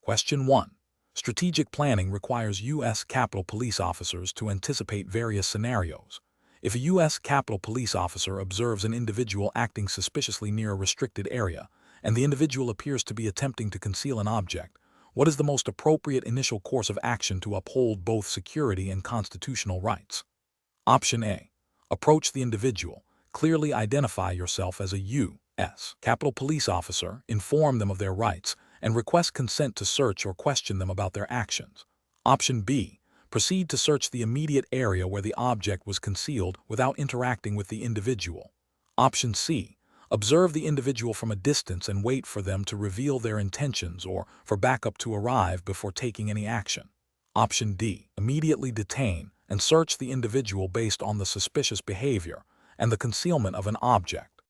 Question 1. Strategic planning requires U.S. Capitol Police officers to anticipate various scenarios. If a U.S. Capitol Police officer observes an individual acting suspiciously near a restricted area, and the individual appears to be attempting to conceal an object, what is the most appropriate initial course of action to uphold both security and constitutional rights? Option A. Approach the individual. Clearly identify yourself as a U.S. Capitol Police officer, inform them of their rights, and request consent to search or question them about their actions. Option B. Proceed to search the immediate area where the object was concealed without interacting with the individual. Option C. Observe the individual from a distance and wait for them to reveal their intentions or for backup to arrive before taking any action. Option D. Immediately detain and search the individual based on the suspicious behavior and the concealment of an object.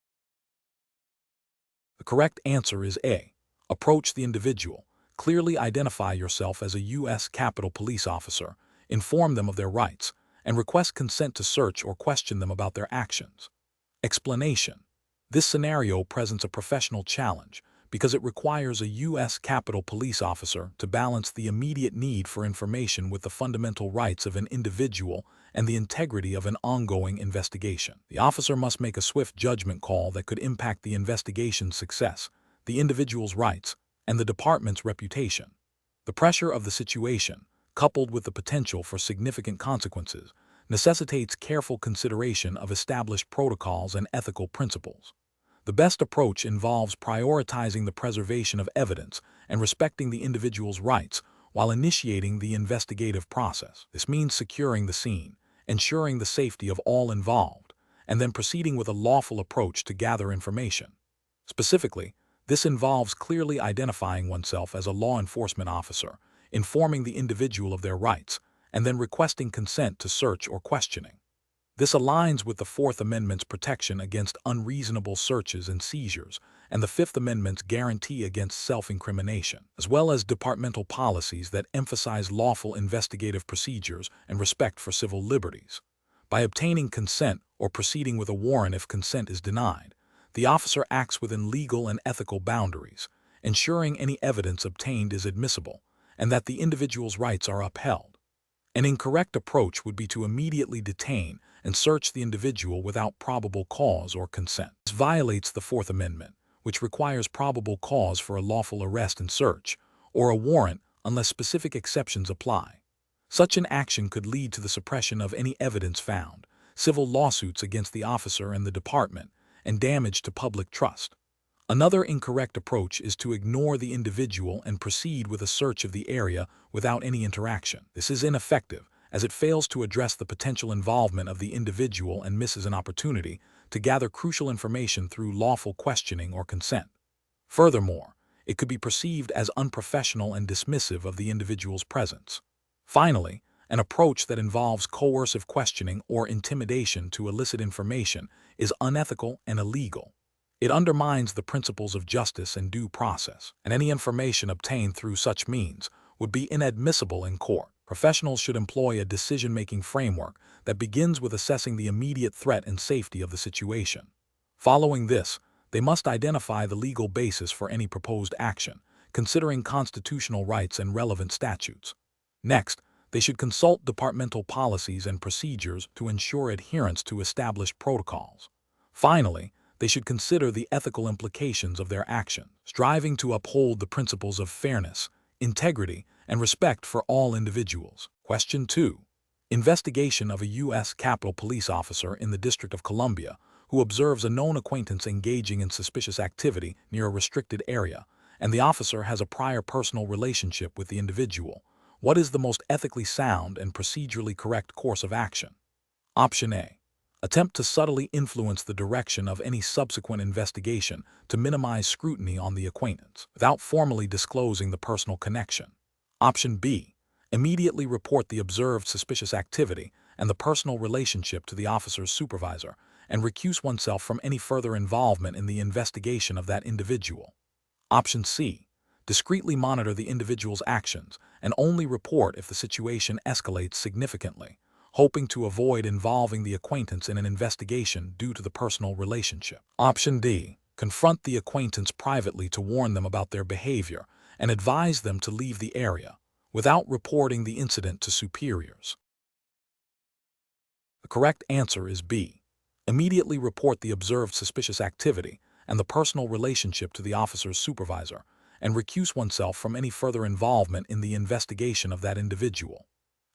The correct answer is A. Approach the individual. Clearly identify yourself as a U.S. Capitol Police officer, inform them of their rights, and request consent to search or question them about their actions. Explanation. This scenario presents a professional challenge because it requires a U.S. Capitol Police officer to balance the immediate need for information with the fundamental rights of an individual and the integrity of an ongoing investigation. The officer must make a swift judgment call that could impact the investigation's success, the individual's rights, and the department's reputation. The pressure of the situation, coupled with the potential for significant consequences, necessitates careful consideration of established protocols and ethical principles. The best approach involves prioritizing the preservation of evidence and respecting the individual's rights while initiating the investigative process. This means securing the scene, ensuring the safety of all involved, and then proceeding with a lawful approach to gather information. Specifically, this involves clearly identifying oneself as a law enforcement officer, informing the individual of their rights, and then requesting consent to search or questioning. This aligns with the Fourth Amendment's protection against unreasonable searches and seizures and the Fifth Amendment's guarantee against self-incrimination, as well as departmental policies that emphasize lawful investigative procedures and respect for civil liberties. By obtaining consent or proceeding with a warrant if consent is denied, the officer acts within legal and ethical boundaries, ensuring any evidence obtained is admissible and that the individual's rights are upheld. An incorrect approach would be to immediately detain and search the individual without probable cause or consent. This violates the Fourth Amendment, which requires probable cause for a lawful arrest and search, or a warrant unless specific exceptions apply. Such an action could lead to the suppression of any evidence found, civil lawsuits against the officer and the department, and damage to public trust. Another incorrect approach is to ignore the individual and proceed with a search of the area without any interaction. This is ineffective, as it fails to address the potential involvement of the individual and misses an opportunity to gather crucial information through lawful questioning or consent. Furthermore, it could be perceived as unprofessional and dismissive of the individual's presence. Finally, an approach that involves coercive questioning or intimidation to elicit information is unethical and illegal. It undermines the principles of justice and due process, and any information obtained through such means would be inadmissible in court. Professionals should employ a decision-making framework that begins with assessing the immediate threat and safety of the situation. Following this, they must identify the legal basis for any proposed action, considering constitutional rights and relevant statutes. Next, they should consult departmental policies and procedures to ensure adherence to established protocols. Finally, they should consider the ethical implications of their action, striving to uphold the principles of fairness, integrity, and respect for all individuals. Question 2. Investigation of a U.S. Capitol Police officer in the District of Columbia who observes a known acquaintance engaging in suspicious activity near a restricted area, and the officer has a prior personal relationship with the individual. What is the most ethically sound and procedurally correct course of action? Option A. Attempt to subtly influence the direction of any subsequent investigation to minimize scrutiny on the acquaintance, without formally disclosing the personal connection. Option B. Immediately report the observed suspicious activity and the personal relationship to the officer's supervisor, and recuse oneself from any further involvement in the investigation of that individual. Option C. Discreetly monitor the individual's actions and only report if the situation escalates significantly, hoping to avoid involving the acquaintance in an investigation due to the personal relationship. Option D. Confront the acquaintance privately to warn them about their behavior and advise them to leave the area without reporting the incident to superiors. The correct answer is B. Immediately report the observed suspicious activity and the personal relationship to the officer's supervisor, and recuse oneself from any further involvement in the investigation of that individual.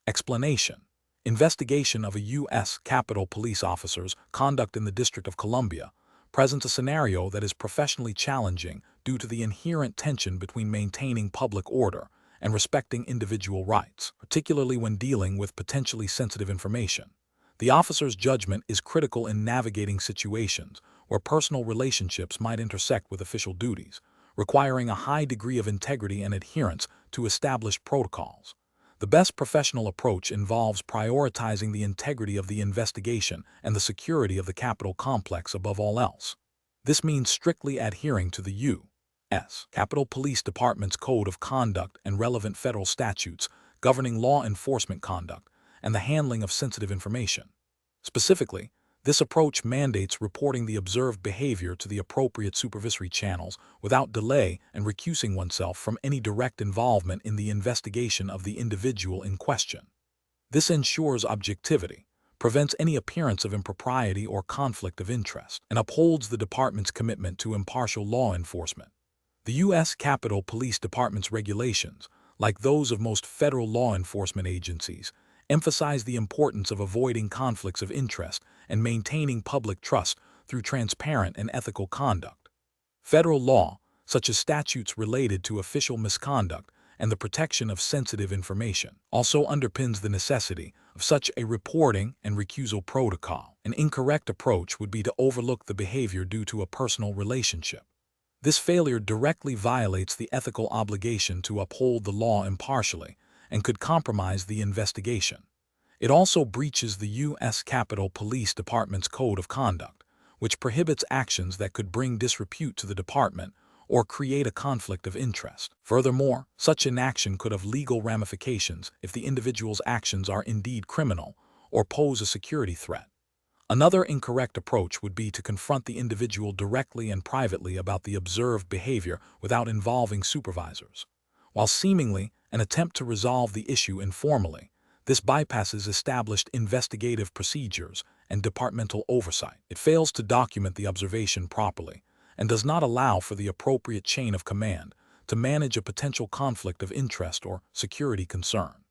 Explanation: investigation of a U.S. Capitol Police officer's conduct in the District of Columbia presents a scenario that is professionally challenging due to the inherent tension between maintaining public order and respecting individual rights, particularly when dealing with potentially sensitive information. The officer's judgment is critical in navigating situations where personal relationships might intersect with official duties, requiring a high degree of integrity and adherence to established protocols. The best professional approach involves prioritizing the integrity of the investigation and the security of the Capitol complex above all else. This means strictly adhering to the U.S. Capitol Police Department's Code of Conduct and relevant federal statutes governing law enforcement conduct and the handling of sensitive information. Specifically, this approach mandates reporting the observed behavior to the appropriate supervisory channels without delay and recusing oneself from any direct involvement in the investigation of the individual in question. This ensures objectivity, prevents any appearance of impropriety or conflict of interest, and upholds the department's commitment to impartial law enforcement. The U.S. Capitol Police Department's regulations, like those of most federal law enforcement agencies, emphasize the importance of avoiding conflicts of interest and maintaining public trust through transparent and ethical conduct. Federal law, such as statutes related to official misconduct and the protection of sensitive information, also underpins the necessity of such a reporting and recusal protocol. An incorrect approach would be to overlook the behavior due to a personal relationship. This failure directly violates the ethical obligation to uphold the law impartially and could compromise the investigation. It also breaches the U.S. Capitol Police Department's Code of Conduct, which prohibits actions that could bring disrepute to the department or create a conflict of interest. Furthermore, such inaction could have legal ramifications if the individual's actions are indeed criminal or pose a security threat. Another incorrect approach would be to confront the individual directly and privately about the observed behavior without involving supervisors. While seemingly an attempt to resolve the issue informally, this bypasses established investigative procedures and departmental oversight. It fails to document the observation properly and does not allow for the appropriate chain of command to manage a potential conflict of interest or security concern.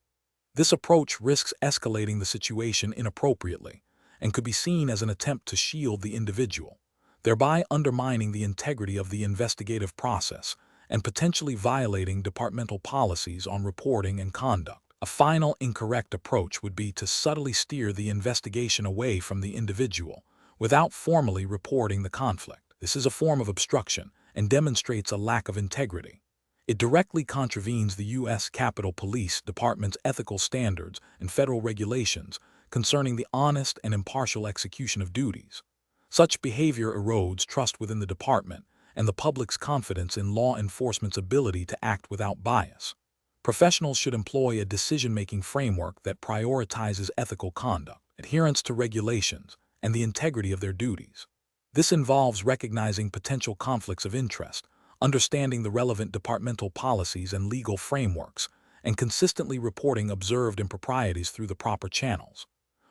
This approach risks escalating the situation inappropriately and could be seen as an attempt to shield the individual, thereby undermining the integrity of the investigative process and potentially violating departmental policies on reporting and conduct. A final incorrect approach would be to subtly steer the investigation away from the individual without formally reporting the conflict. This is a form of obstruction and demonstrates a lack of integrity. It directly contravenes the U.S. Capitol Police Department's ethical standards and federal regulations concerning the honest and impartial execution of duties. Such behavior erodes trust within the department and the public's confidence in law enforcement's ability to act without bias. Professionals should employ a decision-making framework that prioritizes ethical conduct, adherence to regulations, and the integrity of their duties. This involves recognizing potential conflicts of interest, understanding the relevant departmental policies and legal frameworks, and consistently reporting observed improprieties through the proper channels.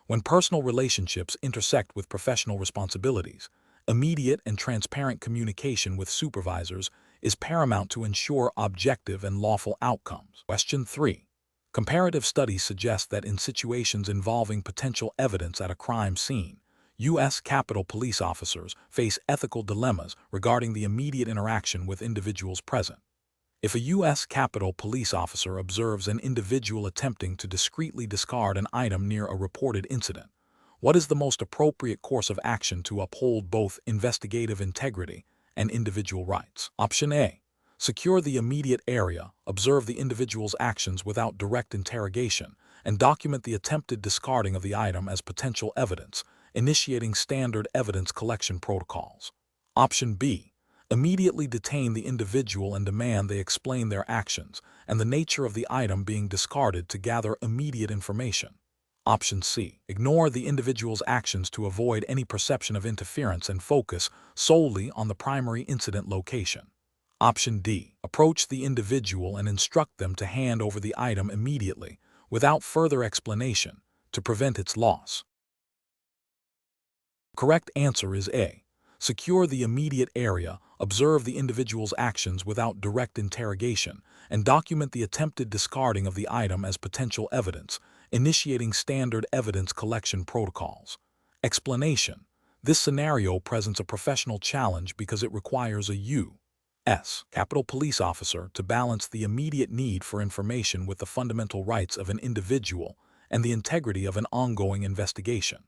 When personal relationships intersect with professional responsibilities, immediate and transparent communication with supervisors is paramount to ensure objective and lawful outcomes. Question 3. Comparative studies suggest that in situations involving potential evidence at a crime scene, U.S. Capitol Police officers face ethical dilemmas regarding the immediate interaction with individuals present. If a U.S. Capitol Police officer observes an individual attempting to discreetly discard an item near a reported incident, what is the most appropriate course of action to uphold both investigative integrity and individual rights? Option A. Secure the immediate area, observe the individual's actions without direct interrogation, and document the attempted discarding of the item as potential evidence, initiating standard evidence collection protocols. Option B. Immediately detain the individual and demand they explain their actions and the nature of the item being discarded to gather immediate information. Option C. Ignore the individual's actions to avoid any perception of interference and focus solely on the primary incident location. Option D. Approach the individual and instruct them to hand over the item immediately, without further explanation, to prevent its loss. Correct answer is A. Secure the immediate area, observe the individual's actions without direct interrogation, and document the attempted discarding of the item as potential evidence, initiating standard evidence collection protocols. Explanation. This scenario presents a professional challenge because it requires a U.S. Capitol Police officer to balance the immediate need for information with the fundamental rights of an individual and the integrity of an ongoing investigation.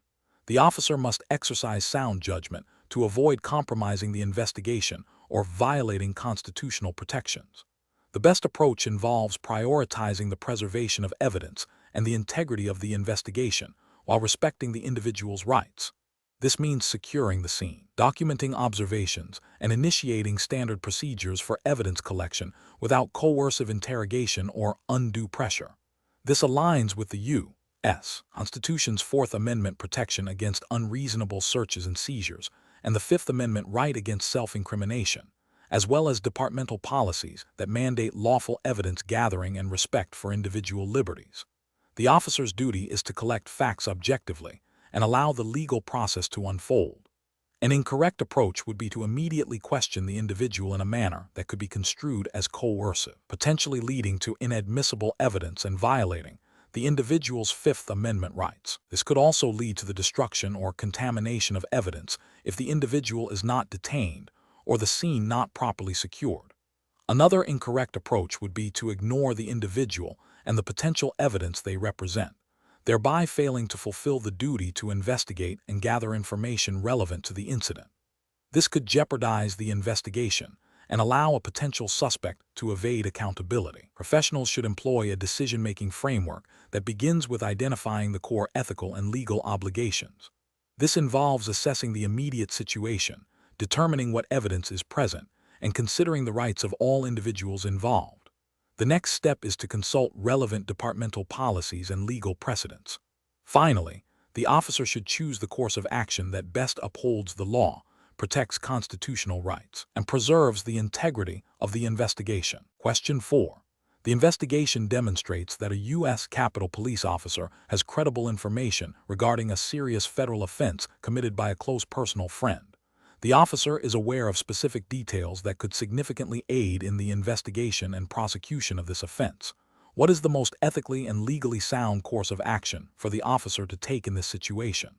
The officer must exercise sound judgment to avoid compromising the investigation or violating constitutional protections. The best approach involves prioritizing the preservation of evidence and the integrity of the investigation while respecting the individual's rights. This means securing the scene, documenting observations, and initiating standard procedures for evidence collection without coercive interrogation or undue pressure. This aligns with the U.S. Constitution's Fourth Amendment protection against unreasonable searches and seizures, and the Fifth Amendment right against self-incrimination, as well as departmental policies that mandate lawful evidence gathering and respect for individual liberties. The officer's duty is to collect facts objectively and allow the legal process to unfold. An incorrect approach would be to immediately question the individual in a manner that could be construed as coercive, potentially leading to inadmissible evidence and violating the individual's Fifth Amendment rights. This could also lead to the destruction or contamination of evidence if the individual is not detained or the scene not properly secured. Another incorrect approach would be to ignore the individual and the potential evidence they represent, thereby failing to fulfill the duty to investigate and gather information relevant to the incident. This could jeopardize the investigation and allow a potential suspect to evade accountability. Professionals should employ a decision-making framework that begins with identifying the core ethical and legal obligations. This involves assessing the immediate situation, determining what evidence is present, and considering the rights of all individuals involved. The next step is to consult relevant departmental policies and legal precedents. Finally, the officer should choose the course of action that best upholds the law, protects constitutional rights, and preserves the integrity of the investigation. Question 4. The investigation demonstrates that a U.S. Capitol Police officer has credible information regarding a serious federal offense committed by a close personal friend. The officer is aware of specific details that could significantly aid in the investigation and prosecution of this offense. What is the most ethically and legally sound course of action for the officer to take in this situation?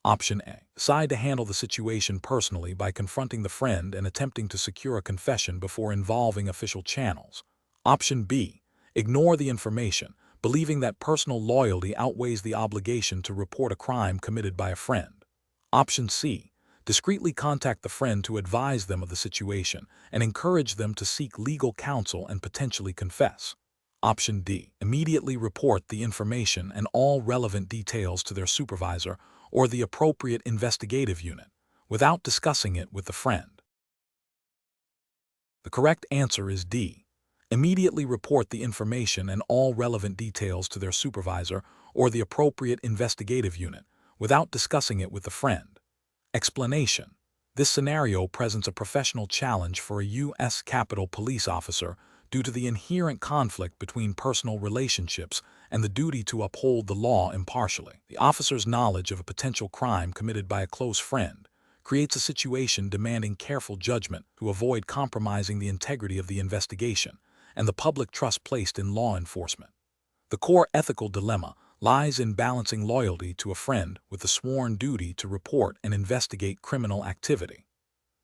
Option A. Decide to handle the situation personally by confronting the friend and attempting to secure a confession before involving official channels. Option B. Ignore the information, believing that personal loyalty outweighs the obligation to report a crime committed by a friend. Option C. Discreetly contact the friend to advise them of the situation and encourage them to seek legal counsel and potentially confess. Option D. Immediately report the information and all relevant details to their supervisor or the appropriate investigative unit, without discussing it with the friend. The correct answer is D. Immediately report the information and all relevant details to their supervisor or the appropriate investigative unit, without discussing it with the friend. Explanation. This scenario presents a professional challenge for a U.S. Capitol Police officer due to the inherent conflict between personal relationships and the duty to uphold the law impartially. The officer's knowledge of a potential crime committed by a close friend creates a situation demanding careful judgment to avoid compromising the integrity of the investigation and the public trust placed in law enforcement. The core ethical dilemma lies in balancing loyalty to a friend with the sworn duty to report and investigate criminal activity.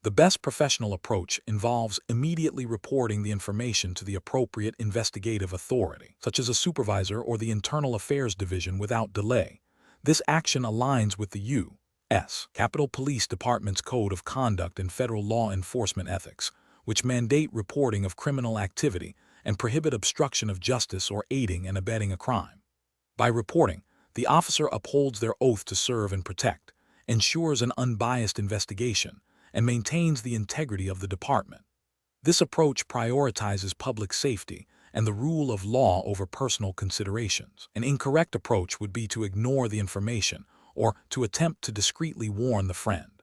The best professional approach involves immediately reporting the information to the appropriate investigative authority, such as a supervisor or the Internal Affairs Division, without delay. This action aligns with the U.S. Capitol Police Department's Code of Conduct and Federal Law Enforcement Ethics, which mandate reporting of criminal activity and prohibit obstruction of justice or aiding and abetting a crime. By reporting, the officer upholds their oath to serve and protect, ensures an unbiased investigation, and maintains the integrity of the department. This approach prioritizes public safety and the rule of law over personal considerations. An incorrect approach would be to ignore the information or to attempt to discreetly warn the friend.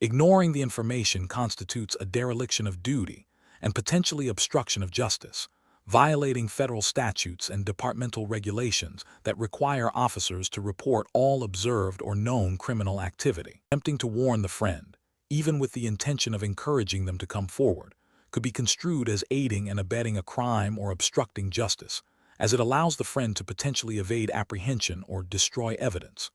Ignoring the information constitutes a dereliction of duty and potentially obstruction of justice, violating federal statutes and departmental regulations that require officers to report all observed or known criminal activity. Attempting to warn the friend, even with the intention of encouraging them to come forward, could be construed as aiding and abetting a crime or obstructing justice, as it allows the friend to potentially evade apprehension or destroy evidence.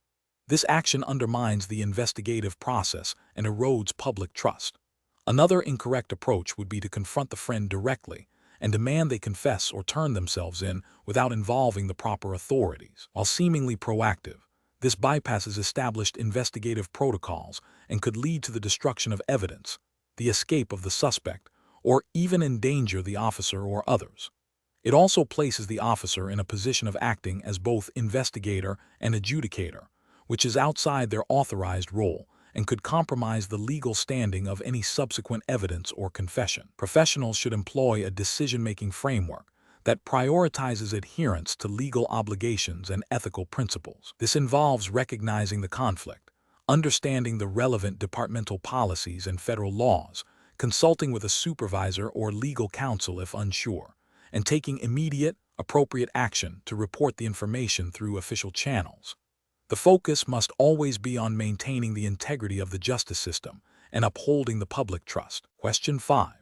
This action undermines the investigative process and erodes public trust. Another incorrect approach would be to confront the friend directly and demand they confess or turn themselves in without involving the proper authorities. While seemingly proactive, this bypasses established investigative protocols and could lead to the destruction of evidence, the escape of the suspect, or even endanger the officer or others. It also places the officer in a position of acting as both investigator and adjudicator, which is outside their authorized role and could compromise the legal standing of any subsequent evidence or confession. Professionals should employ a decision-making framework that prioritizes adherence to legal obligations and ethical principles. This involves recognizing the conflict, understanding the relevant departmental policies and federal laws, consulting with a supervisor or legal counsel if unsure, and taking immediate, appropriate action to report the information through official channels. The focus must always be on maintaining the integrity of the justice system and upholding the public trust. Question 5.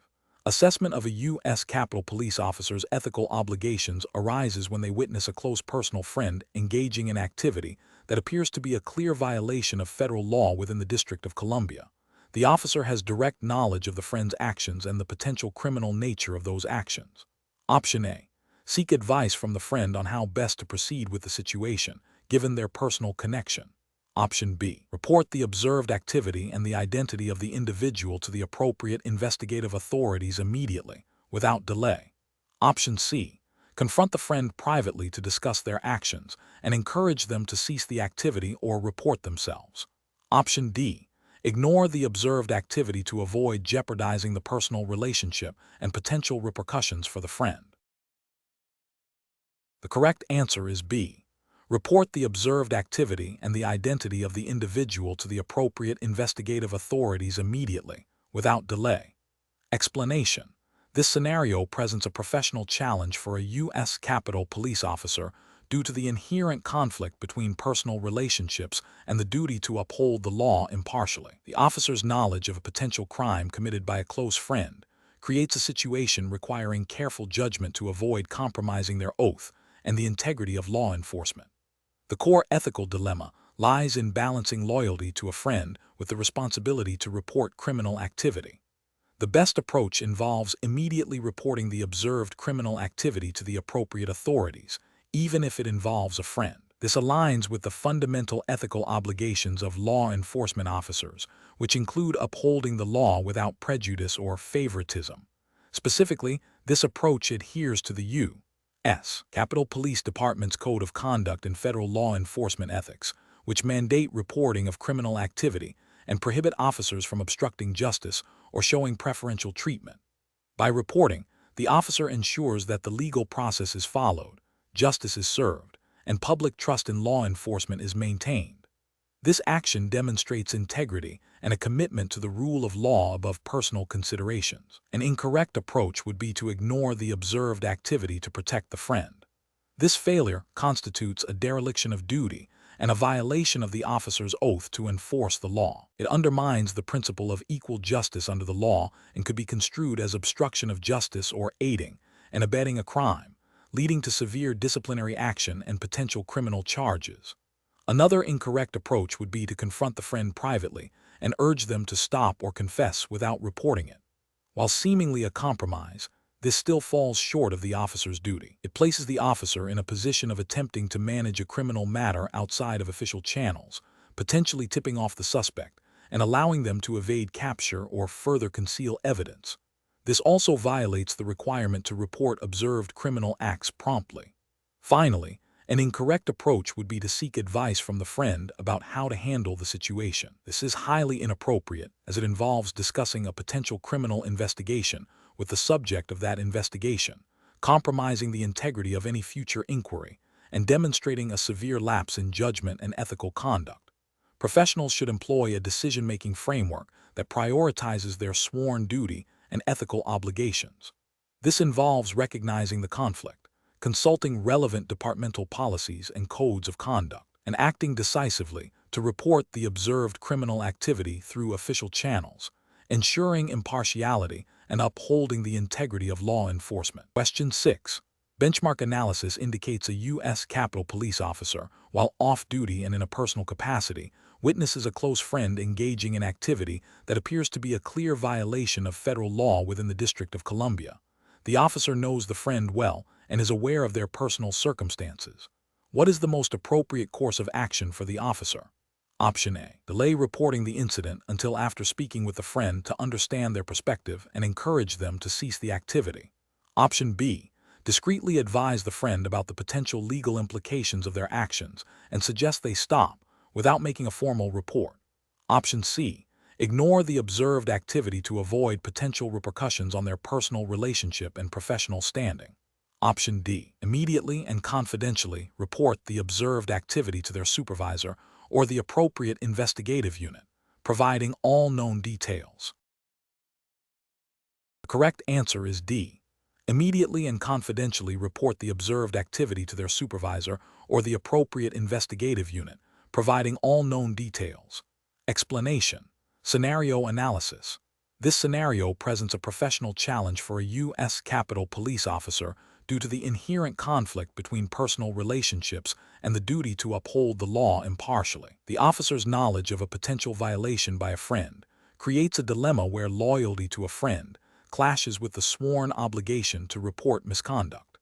Assessment of a U.S. Capitol Police officer's ethical obligations arises when they witness a close personal friend engaging in activity that appears to be a clear violation of federal law within the District of Columbia. The officer has direct knowledge of the friend's actions and the potential criminal nature of those actions. Option A. Seek advice from the friend on how best to proceed with the situation, given their personal connection. Option B. Report the observed activity and the identity of the individual to the appropriate investigative authorities immediately, without delay. Option C. Confront the friend privately to discuss their actions and encourage them to cease the activity or report themselves. Option D. Ignore the observed activity to avoid jeopardizing the personal relationship and potential repercussions for the friend. The correct answer is B. Report the observed activity and the identity of the individual to the appropriate investigative authorities immediately, without delay. Explanation. This scenario presents a professional challenge for a U.S. Capitol Police officer due to the inherent conflict between personal relationships and the duty to uphold the law impartially. The officer's knowledge of a potential crime committed by a close friend creates a situation requiring careful judgment to avoid compromising their oath and the integrity of law enforcement. The core ethical dilemma lies in balancing loyalty to a friend with the responsibility to report criminal activity. The best approach involves immediately reporting the observed criminal activity to the appropriate authorities, even if it involves a friend. This aligns with the fundamental ethical obligations of law enforcement officers, which include upholding the law without prejudice or favoritism. Specifically, this approach adheres to the U.S. Capitol Police Department's Code of Conduct and Federal Law Enforcement Ethics, which mandate reporting of criminal activity and prohibit officers from obstructing justice or showing preferential treatment. By reporting, the officer ensures that the legal process is followed, justice is served, and public trust in law enforcement is maintained. This action demonstrates integrity and a commitment to the rule of law above personal considerations. An incorrect approach would be to ignore the observed activity to protect the friend. This failure constitutes a dereliction of duty and a violation of the officer's oath to enforce the law. It undermines the principle of equal justice under the law and could be construed as obstruction of justice or aiding and abetting a crime, leading to severe disciplinary action and potential criminal charges. Another incorrect approach would be to confront the friend privately and urge them to stop or confess without reporting it. While seemingly a compromise, this still falls short of the officer's duty. It places the officer in a position of attempting to manage a criminal matter outside of official channels, potentially tipping off the suspect and allowing them to evade capture or further conceal evidence. This also violates the requirement to report observed criminal acts promptly. Finally, an incorrect approach would be to seek advice from the friend about how to handle the situation. This is highly inappropriate as it involves discussing a potential criminal investigation with the subject of that investigation, compromising the integrity of any future inquiry, and demonstrating a severe lapse in judgment and ethical conduct. Professionals should employ a decision-making framework that prioritizes their sworn duty and ethical obligations. This involves recognizing the conflict, consulting relevant departmental policies and codes of conduct, and acting decisively to report the observed criminal activity through official channels, ensuring impartiality and upholding the integrity of law enforcement. Question 6. Benchmark analysis indicates a U.S. Capitol Police officer, while off-duty and in a personal capacity, witnesses a close friend engaging in activity that appears to be a clear violation of federal law within the District of Columbia. The officer knows the friend well and is aware of their personal circumstances. What is the most appropriate course of action for the officer? Option A. Delay reporting the incident until after speaking with the friend to understand their perspective and encourage them to cease the activity. Option B. Discreetly advise the friend about the potential legal implications of their actions and suggest they stop without making a formal report. Option C. Ignore the observed activity to avoid potential repercussions on their personal relationship and professional standing. Option D. Immediately and confidentially report the observed activity to their supervisor or the appropriate investigative unit, providing all known details. The correct answer is D. Immediately and confidentially report the observed activity to their supervisor or the appropriate investigative unit, providing all known details. Explanation. Scenario analysis. This scenario presents a professional challenge for a U.S. Capitol Police officer due to the inherent conflict between personal relationships and the duty to uphold the law impartially. The officer's knowledge of a potential violation by a friend creates a dilemma where loyalty to a friend clashes with the sworn obligation to report misconduct.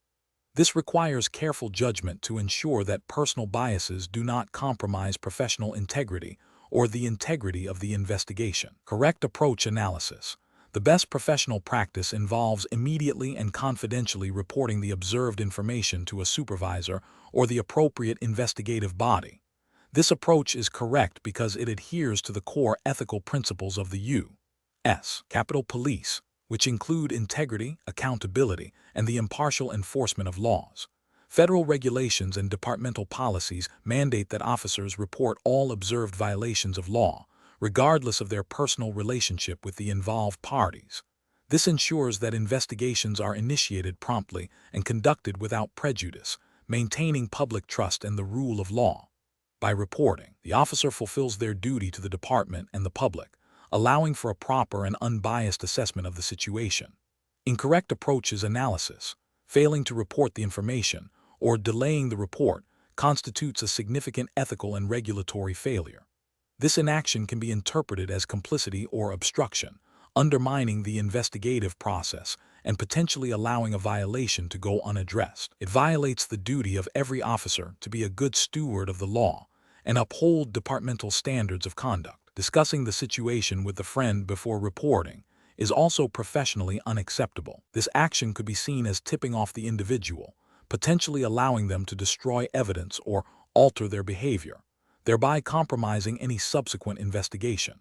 This requires careful judgment to ensure that personal biases do not compromise professional integrity or the integrity of the investigation. Correct approach analysis. The best professional practice involves immediately and confidentially reporting the observed information to a supervisor or the appropriate investigative body. This approach is correct because it adheres to the core ethical principles of the U.S. Capitol Police, which include integrity, accountability, and the impartial enforcement of laws. Federal regulations and departmental policies mandate that officers report all observed violations of law, regardless of their personal relationship with the involved parties. This ensures that investigations are initiated promptly and conducted without prejudice, maintaining public trust and the rule of law. By reporting, the officer fulfills their duty to the department and the public, allowing for a proper and unbiased assessment of the situation. Incorrect approaches analysis. Failing to report the information or delaying the report constitutes a significant ethical and regulatory failure. This inaction can be interpreted as complicity or obstruction, undermining the investigative process and potentially allowing a violation to go unaddressed. It violates the duty of every officer to be a good steward of the law and uphold departmental standards of conduct. Discussing the situation with the friend before reporting is also professionally unacceptable. This action could be seen as tipping off the individual, potentially allowing them to destroy evidence or alter their behavior, thereby compromising any subsequent investigation.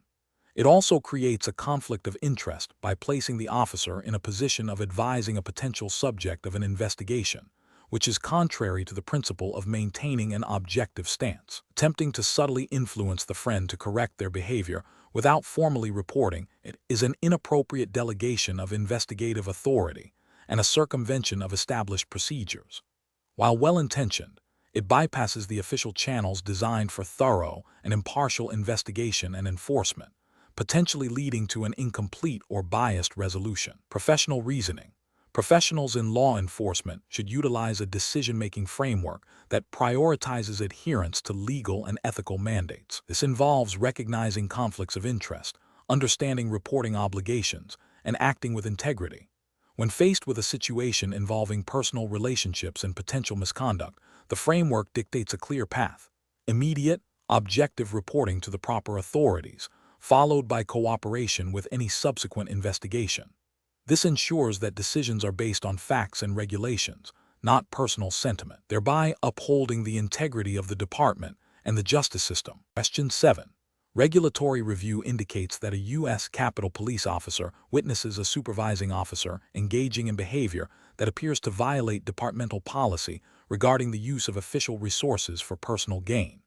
It also creates a conflict of interest by placing the officer in a position of advising a potential subject of an investigation, which is contrary to the principle of maintaining an objective stance. Attempting to subtly influence the friend to correct their behavior without formally reporting it is an inappropriate delegation of investigative authority and a circumvention of established procedures. While well-intentioned, it bypasses the official channels designed for thorough and impartial investigation and enforcement, potentially leading to an incomplete or biased resolution. Professional reasoning. Professionals in law enforcement should utilize a decision-making framework that prioritizes adherence to legal and ethical mandates. This involves recognizing conflicts of interest, understanding reporting obligations, and acting with integrity. When faced with a situation involving personal relationships and potential misconduct, the framework dictates a clear path: immediate, objective reporting to the proper authorities, followed by cooperation with any subsequent investigation. This ensures that decisions are based on facts and regulations, not personal sentiment, thereby upholding the integrity of the department and the justice system. Question 7. Regulatory review indicates that a U.S. Capitol Police officer witnesses a supervising officer engaging in behavior that appears to violate departmental policy regarding the use of official resources for personal gain.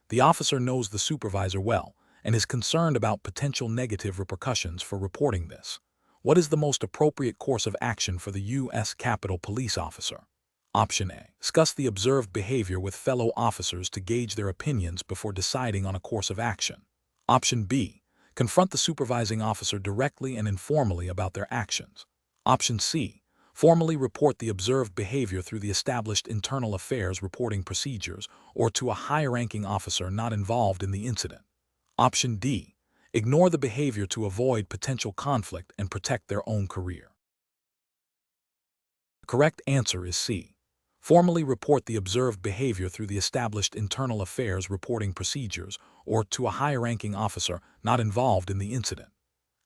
The officer knows the supervisor well and is concerned about potential negative repercussions for reporting this. What is the most appropriate course of action for the U.S. Capitol Police officer? Option A. Discuss the observed behavior with fellow officers to gauge their opinions before deciding on a course of action. Option B. Confront the supervising officer directly and informally about their actions. Option C. Formally report the observed behavior through the established internal affairs reporting procedures or to a higher-ranking officer not involved in the incident. Option D. Ignore the behavior to avoid potential conflict and protect their own career. The correct answer is C. Formally report the observed behavior through the established internal affairs reporting procedures or to a higher-ranking officer not involved in the incident.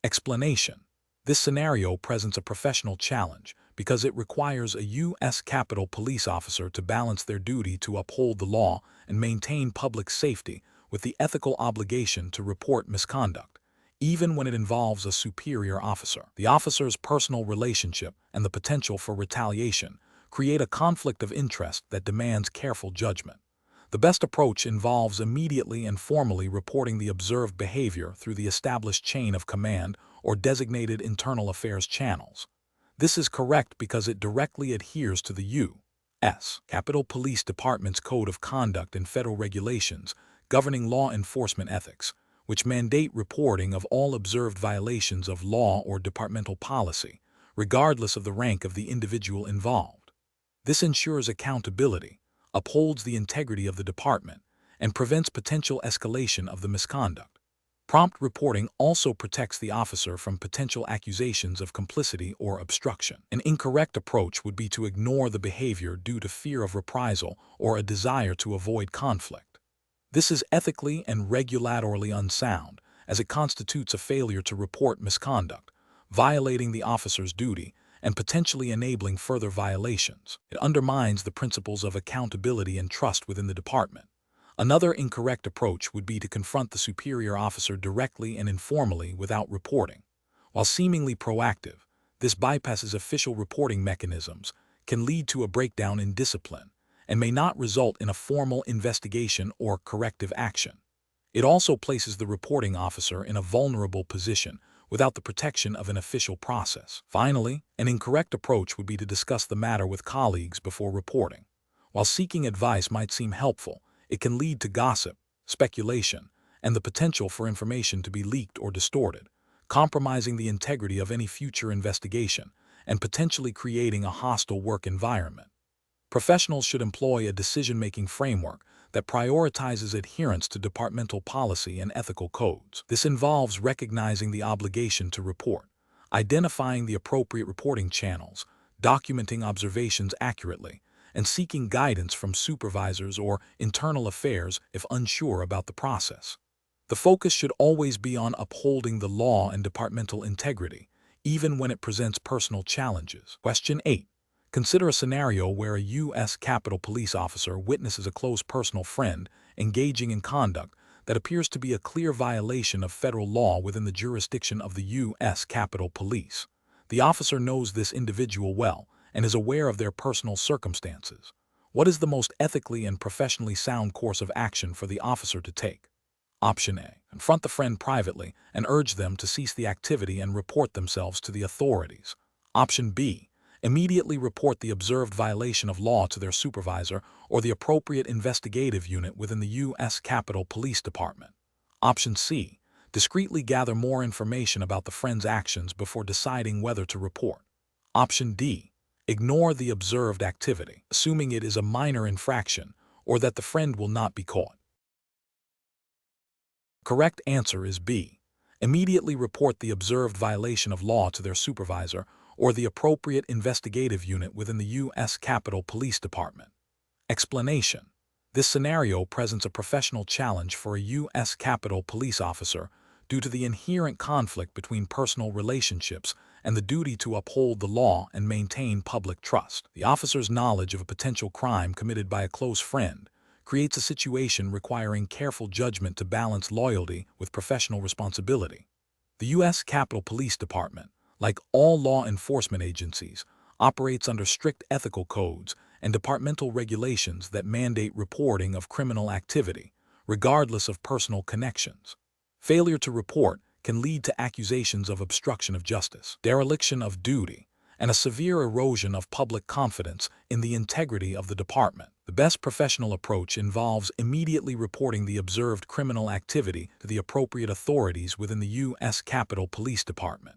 Explanation. This scenario presents a professional challenge because it requires a U.S. Capitol Police officer to balance their duty to uphold the law and maintain public safety with the ethical obligation to report misconduct, even when it involves a superior officer. The officer's personal relationship and the potential for retaliation create a conflict of interest that demands careful judgment. The best approach involves immediately and formally reporting the observed behavior through the established chain of command or designated internal affairs channels. This is correct because it directly adheres to the U.S. Capitol Police Department's Code of Conduct and federal regulations governing law enforcement ethics, which mandate reporting of all observed violations of law or departmental policy, regardless of the rank of the individual involved. This ensures accountability, upholds the integrity of the department, and prevents potential escalation of the misconduct. Prompt reporting also protects the officer from potential accusations of complicity or obstruction. An incorrect approach would be to ignore the behavior due to fear of reprisal or a desire to avoid conflict. This is ethically and regulatorily unsound, as it constitutes a failure to report misconduct, violating the officer's duty and potentially enabling further violations. It undermines the principles of accountability and trust within the department. Another incorrect approach would be to confront the superior officer directly and informally without reporting. While seemingly proactive, this bypasses official reporting mechanisms, can lead to a breakdown in discipline, and may not result in a formal investigation or corrective action. It also places the reporting officer in a vulnerable position without the protection of an official process. Finally, an incorrect approach would be to discuss the matter with colleagues before reporting. While seeking advice might seem helpful, it can lead to gossip, speculation, and the potential for information to be leaked or distorted, compromising the integrity of any future investigation and potentially creating a hostile work environment. Professionals should employ a decision-making framework that prioritizes adherence to departmental policy and ethical codes. This involves recognizing the obligation to report, identifying the appropriate reporting channels, documenting observations accurately, and seeking guidance from supervisors or internal affairs if unsure about the process. The focus should always be on upholding the law and departmental integrity, even when it presents personal challenges. Question 8. Consider a scenario where a U.S. Capitol Police officer witnesses a close personal friend engaging in conduct that appears to be a clear violation of federal law within the jurisdiction of the U.S. Capitol Police. The officer knows this individual well and is aware of their personal circumstances. What is the most ethically and professionally sound course of action for the officer to take? Option A. Confront the friend privately and urge them to cease the activity and report themselves to the authorities. Option B. Immediately report the observed violation of law to their supervisor or the appropriate investigative unit within the U.S. Capitol Police Department. Option C. Discreetly gather more information about the friend's actions before deciding whether to report. Option D. Ignore the observed activity, assuming it is a minor infraction or that the friend will not be caught. Correct answer is B. Immediately report the observed violation of law to their supervisor or the appropriate investigative unit within the U.S. Capitol Police Department. Explanation. This scenario presents a professional challenge for a U.S. Capitol Police officer due to the inherent conflict between personal relationships and the duty to uphold the law and maintain public trust. The officer's knowledge of a potential crime committed by a close friend creates a situation requiring careful judgment to balance loyalty with professional responsibility. The U.S. Capitol Police Department, like all law enforcement agencies, operates under strict ethical codes and departmental regulations that mandate reporting of criminal activity, regardless of personal connections. Failure to report can lead to accusations of obstruction of justice, dereliction of duty, and a severe erosion of public confidence in the integrity of the department. The best professional approach involves immediately reporting the observed criminal activity to the appropriate authorities within the U.S. Capitol Police Department.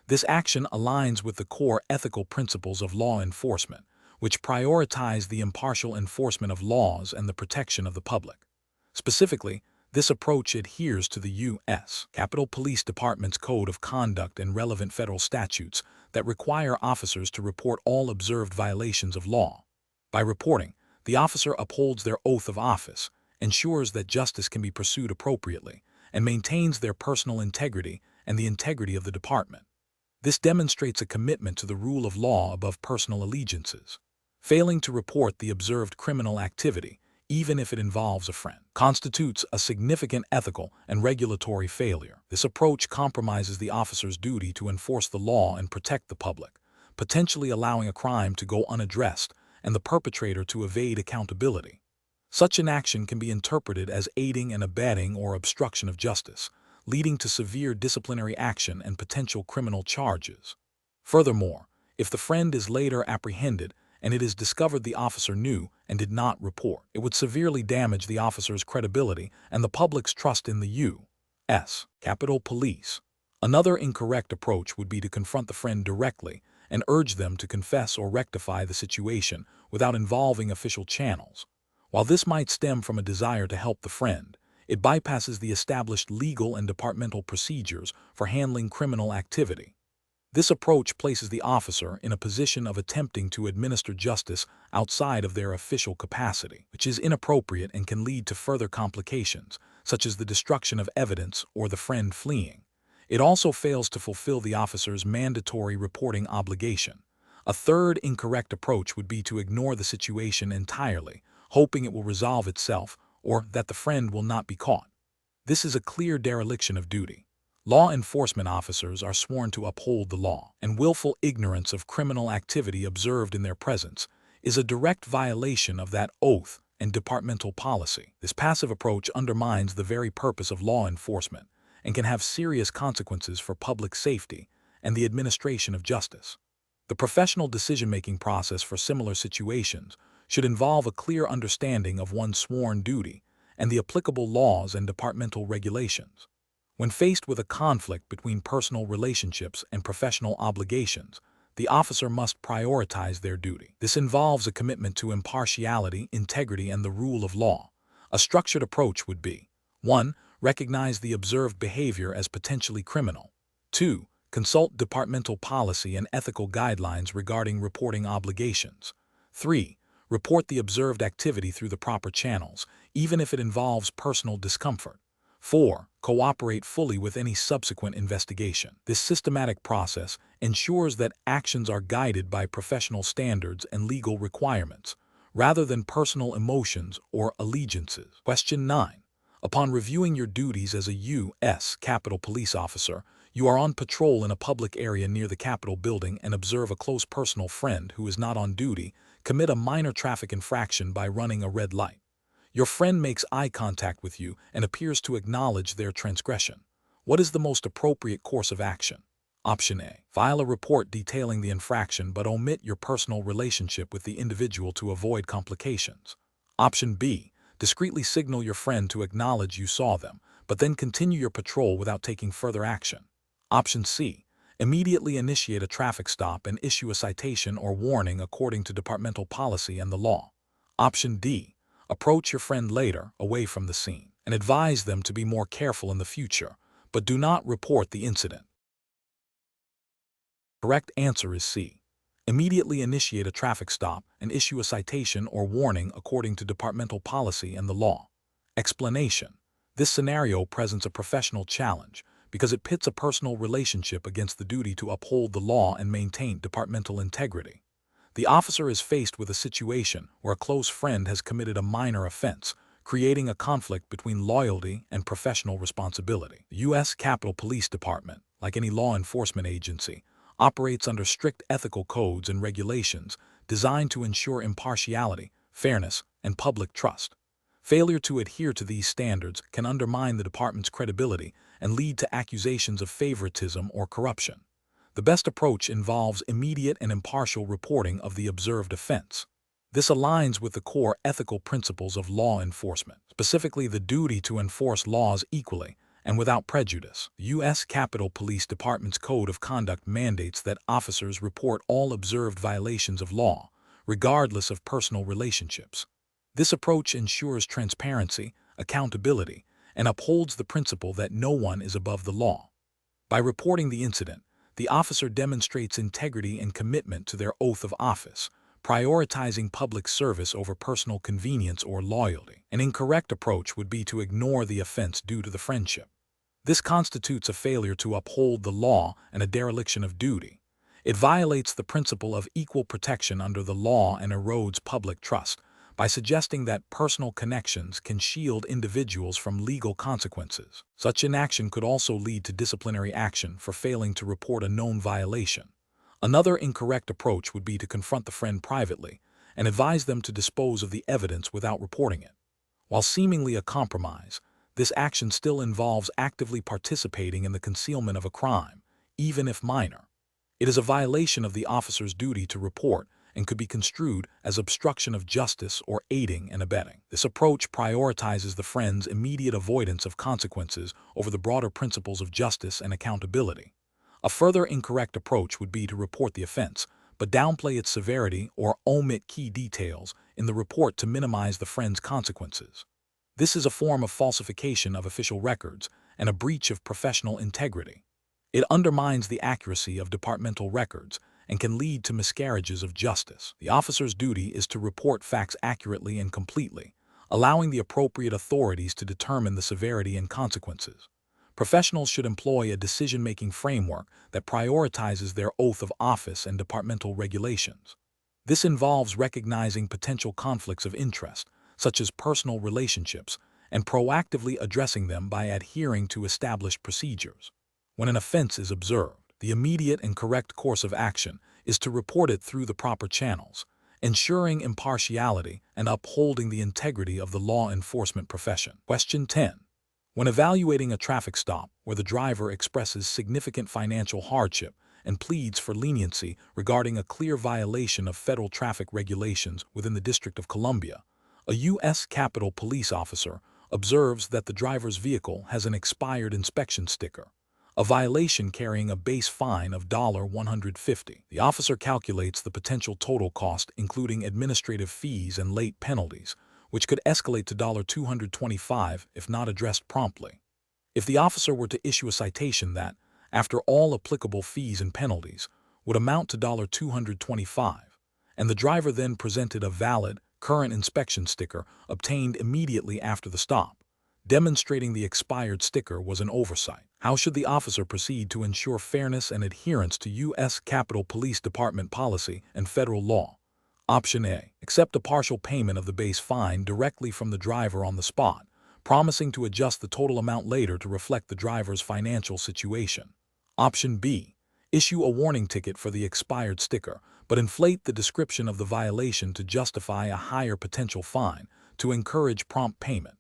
This action aligns with the core ethical principles of law enforcement, which prioritize the impartial enforcement of laws and the protection of the public. Specifically, this approach adheres to the U.S. Capitol Police Department's Code of Conduct and relevant federal statutes that require officers to report all observed violations of law. By reporting, the officer upholds their oath of office, ensures that justice can be pursued appropriately, and maintains their personal integrity and the integrity of the department. This demonstrates a commitment to the rule of law above personal allegiances. Failing to report the observed criminal activity, even if it involves a friend, constitutes a significant ethical and regulatory failure. This approach compromises the officer's duty to enforce the law and protect the public, potentially allowing a crime to go unaddressed and the perpetrator to evade accountability. Such an action can be interpreted as aiding and abetting or obstruction of justice, leading to severe disciplinary action and potential criminal charges. Furthermore, if the friend is later apprehended and it is discovered the officer knew and did not report, it would severely damage the officer's credibility and the public's trust in the U.S. Capitol Police. Another incorrect approach would be to confront the friend directly and urge them to confess or rectify the situation without involving official channels. While this might stem from a desire to help the friend, it bypasses the established legal and departmental procedures for handling criminal activity. This approach places the officer in a position of attempting to administer justice outside of their official capacity, which is inappropriate and can lead to further complications, such as the destruction of evidence or the friend fleeing. It also fails to fulfill the officer's mandatory reporting obligation. A third incorrect approach would be to ignore the situation entirely, hoping it will resolve itself or that the friend will not be caught. This is a clear dereliction of duty. Law enforcement officers are sworn to uphold the law, and willful ignorance of criminal activity observed in their presence is a direct violation of that oath and departmental policy. This passive approach undermines the very purpose of law enforcement and can have serious consequences for public safety and the administration of justice. The professional decision-making process for similar situations should involve a clear understanding of one's sworn duty and the applicable laws and departmental regulations. When faced with a conflict between personal relationships and professional obligations, the officer must prioritize their duty. This involves a commitment to impartiality, integrity, and the rule of law. A structured approach would be: 1. Recognize the observed behavior as potentially criminal. 2. Consult departmental policy and ethical guidelines regarding reporting obligations. 3. Report the observed activity through the proper channels, even if it involves personal discomfort. 4. Cooperate fully with any subsequent investigation. This systematic process ensures that actions are guided by professional standards and legal requirements, rather than personal emotions or allegiances. Question 9. Upon reviewing your duties as a U.S. Capitol Police officer, you are on patrol in a public area near the Capitol building and observe a close personal friend who is not on duty commit a minor traffic infraction by running a red light. Your friend makes eye contact with you and appears to acknowledge their transgression. What is the most appropriate course of action? Option A. File a report detailing the infraction but omit your personal relationship with the individual to avoid complications. Option B. Discreetly signal your friend to acknowledge you saw them, but then continue your patrol without taking further action. Option C. Immediately initiate a traffic stop and issue a citation or warning according to departmental policy and the law. Option D. Approach your friend later, away from the scene, and advise them to be more careful in the future, but do not report the incident. Correct answer is C. Immediately initiate a traffic stop and issue a citation or warning according to departmental policy and the law. Explanation. This scenario presents a professional challenge because it pits a personal relationship against the duty to uphold the law and maintain departmental integrity. The officer is faced with a situation where a close friend has committed a minor offense, creating a conflict between loyalty and professional responsibility. The U.S. Capitol Police Department, like any law enforcement agency, operates under strict ethical codes and regulations designed to ensure impartiality, fairness, and public trust. Failure to adhere to these standards can undermine the department's credibility and lead to accusations of favoritism or corruption. The best approach involves immediate and impartial reporting of the observed offense. This aligns with the core ethical principles of law enforcement, specifically the duty to enforce laws equally and without prejudice. The U.S. Capitol Police Department's Code of Conduct mandates that officers report all observed violations of law, regardless of personal relationships. This approach ensures transparency, accountability, and upholds the principle that no one is above the law. By reporting the incident, the officer demonstrates integrity and commitment to their oath of office, prioritizing public service over personal convenience or loyalty. An incorrect approach would be to ignore the offense due to the friendship. This constitutes a failure to uphold the law and a dereliction of duty. It violates the principle of equal protection under the law and erodes public trust by suggesting that personal connections can shield individuals from legal consequences. Such inaction could also lead to disciplinary action for failing to report a known violation. Another incorrect approach would be to confront the friend privately and advise them to dispose of the evidence without reporting it. While seemingly a compromise, this action still involves actively participating in the concealment of a crime, even if minor. It is a violation of the officer's duty to report and could be construed as obstruction of justice or aiding and abetting. This approach prioritizes the friend's immediate avoidance of consequences over the broader principles of justice and accountability. A further incorrect approach would be to report the offense, but downplay its severity or omit key details in the report to minimize the friend's consequences. This is a form of falsification of official records and a breach of professional integrity. It undermines the accuracy of departmental records and can lead to miscarriages of justice. The officer's duty is to report facts accurately and completely, allowing the appropriate authorities to determine the severity and consequences. Professionals should employ a decision-making framework that prioritizes their oath of office and departmental regulations. This involves recognizing potential conflicts of interest, such as personal relationships, and proactively addressing them by adhering to established procedures. When an offense is observed, the immediate and correct course of action is to report it through the proper channels, ensuring impartiality and upholding the integrity of the law enforcement profession. Question 10. When evaluating a traffic stop where the driver expresses significant financial hardship and pleads for leniency regarding a clear violation of federal traffic regulations within the District of Columbia, a U.S. Capitol Police officer observes that the driver's vehicle has an expired inspection sticker, a violation carrying a base fine of $150. The officer calculates the potential total cost, including administrative fees and late penalties, which could escalate to $225 if not addressed promptly. If the officer were to issue a citation that, after all applicable fees and penalties, would amount to $225, and the driver then presented a valid, current inspection sticker obtained immediately after the stop, demonstrating the expired sticker was an oversight. How should the officer proceed to ensure fairness and adherence to U.S. Capitol Police Department policy and federal law? Option A. Accept a partial payment of the base fine directly from the driver on the spot, promising to adjust the total amount later to reflect the driver's financial situation. Option B. Issue a warning ticket for the expired sticker, but inflate the description of the violation to justify a higher potential fine to encourage prompt payment.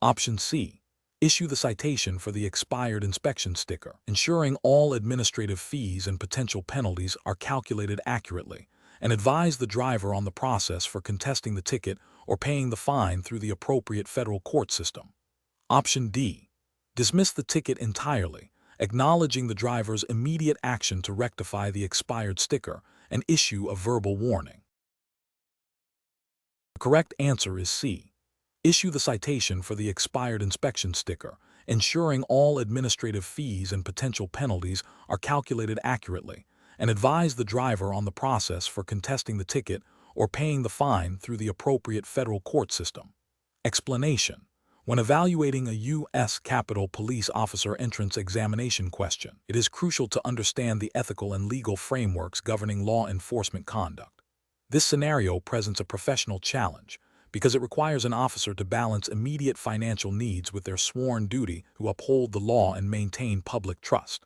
Option C. Issue the citation for the expired inspection sticker, ensuring all administrative fees and potential penalties are calculated accurately, and advise the driver on the process for contesting the ticket or paying the fine through the appropriate federal court system. Option D. Dismiss the ticket entirely, acknowledging the driver's immediate action to rectify the expired sticker and issue a verbal warning. The correct answer is C. Issue the citation for the expired inspection sticker, ensuring all administrative fees and potential penalties are calculated accurately, and advise the driver on the process for contesting the ticket or paying the fine through the appropriate federal court system. Explanation. When evaluating a U.S. Capitol Police officer entrance examination question, it is crucial to understand the ethical and legal frameworks governing law enforcement conduct. This scenario presents a professional challenge because it requires an officer to balance immediate financial needs with their sworn duty to uphold the law and maintain public trust.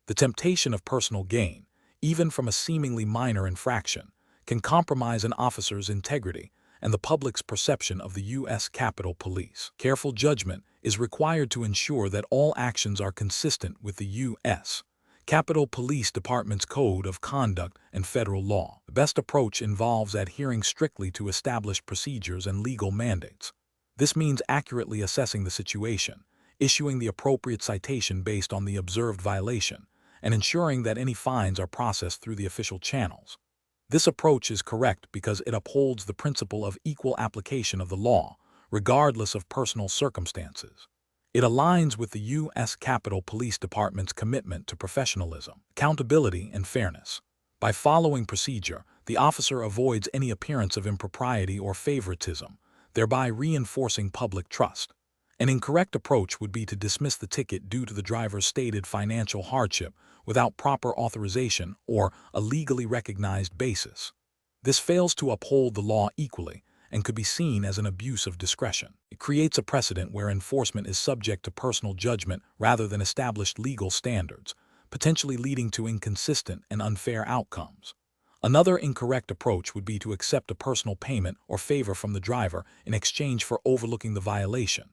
The temptation of personal gain, even from a seemingly minor infraction, can compromise an officer's integrity and the public's perception of the U.S. Capitol Police. Careful judgment is is required to ensure that all actions are consistent with the U.S. Capitol Police Department's Code of Conduct and federal law. The best approach involves adhering strictly to established procedures and legal mandates. This means accurately assessing the situation, issuing the appropriate citation based on the observed violation, and ensuring that any fines are processed through the official channels. This approach is correct because it upholds the principle of equal application of the law, regardless of personal circumstances. It aligns with the U.S. Capitol Police Department's commitment to professionalism, accountability, and fairness. By following procedure, the officer avoids any appearance of impropriety or favoritism, thereby reinforcing public trust. An incorrect approach would be to dismiss the ticket due to the driver's stated financial hardship without proper authorization or a legally recognized basis. This fails to uphold the law equally and could be seen as an abuse of discretion. It creates a precedent where enforcement is subject to personal judgment rather than established legal standards, potentially leading to inconsistent and unfair outcomes. Another incorrect approach would be to accept a personal payment or favor from the driver in exchange for overlooking the violation.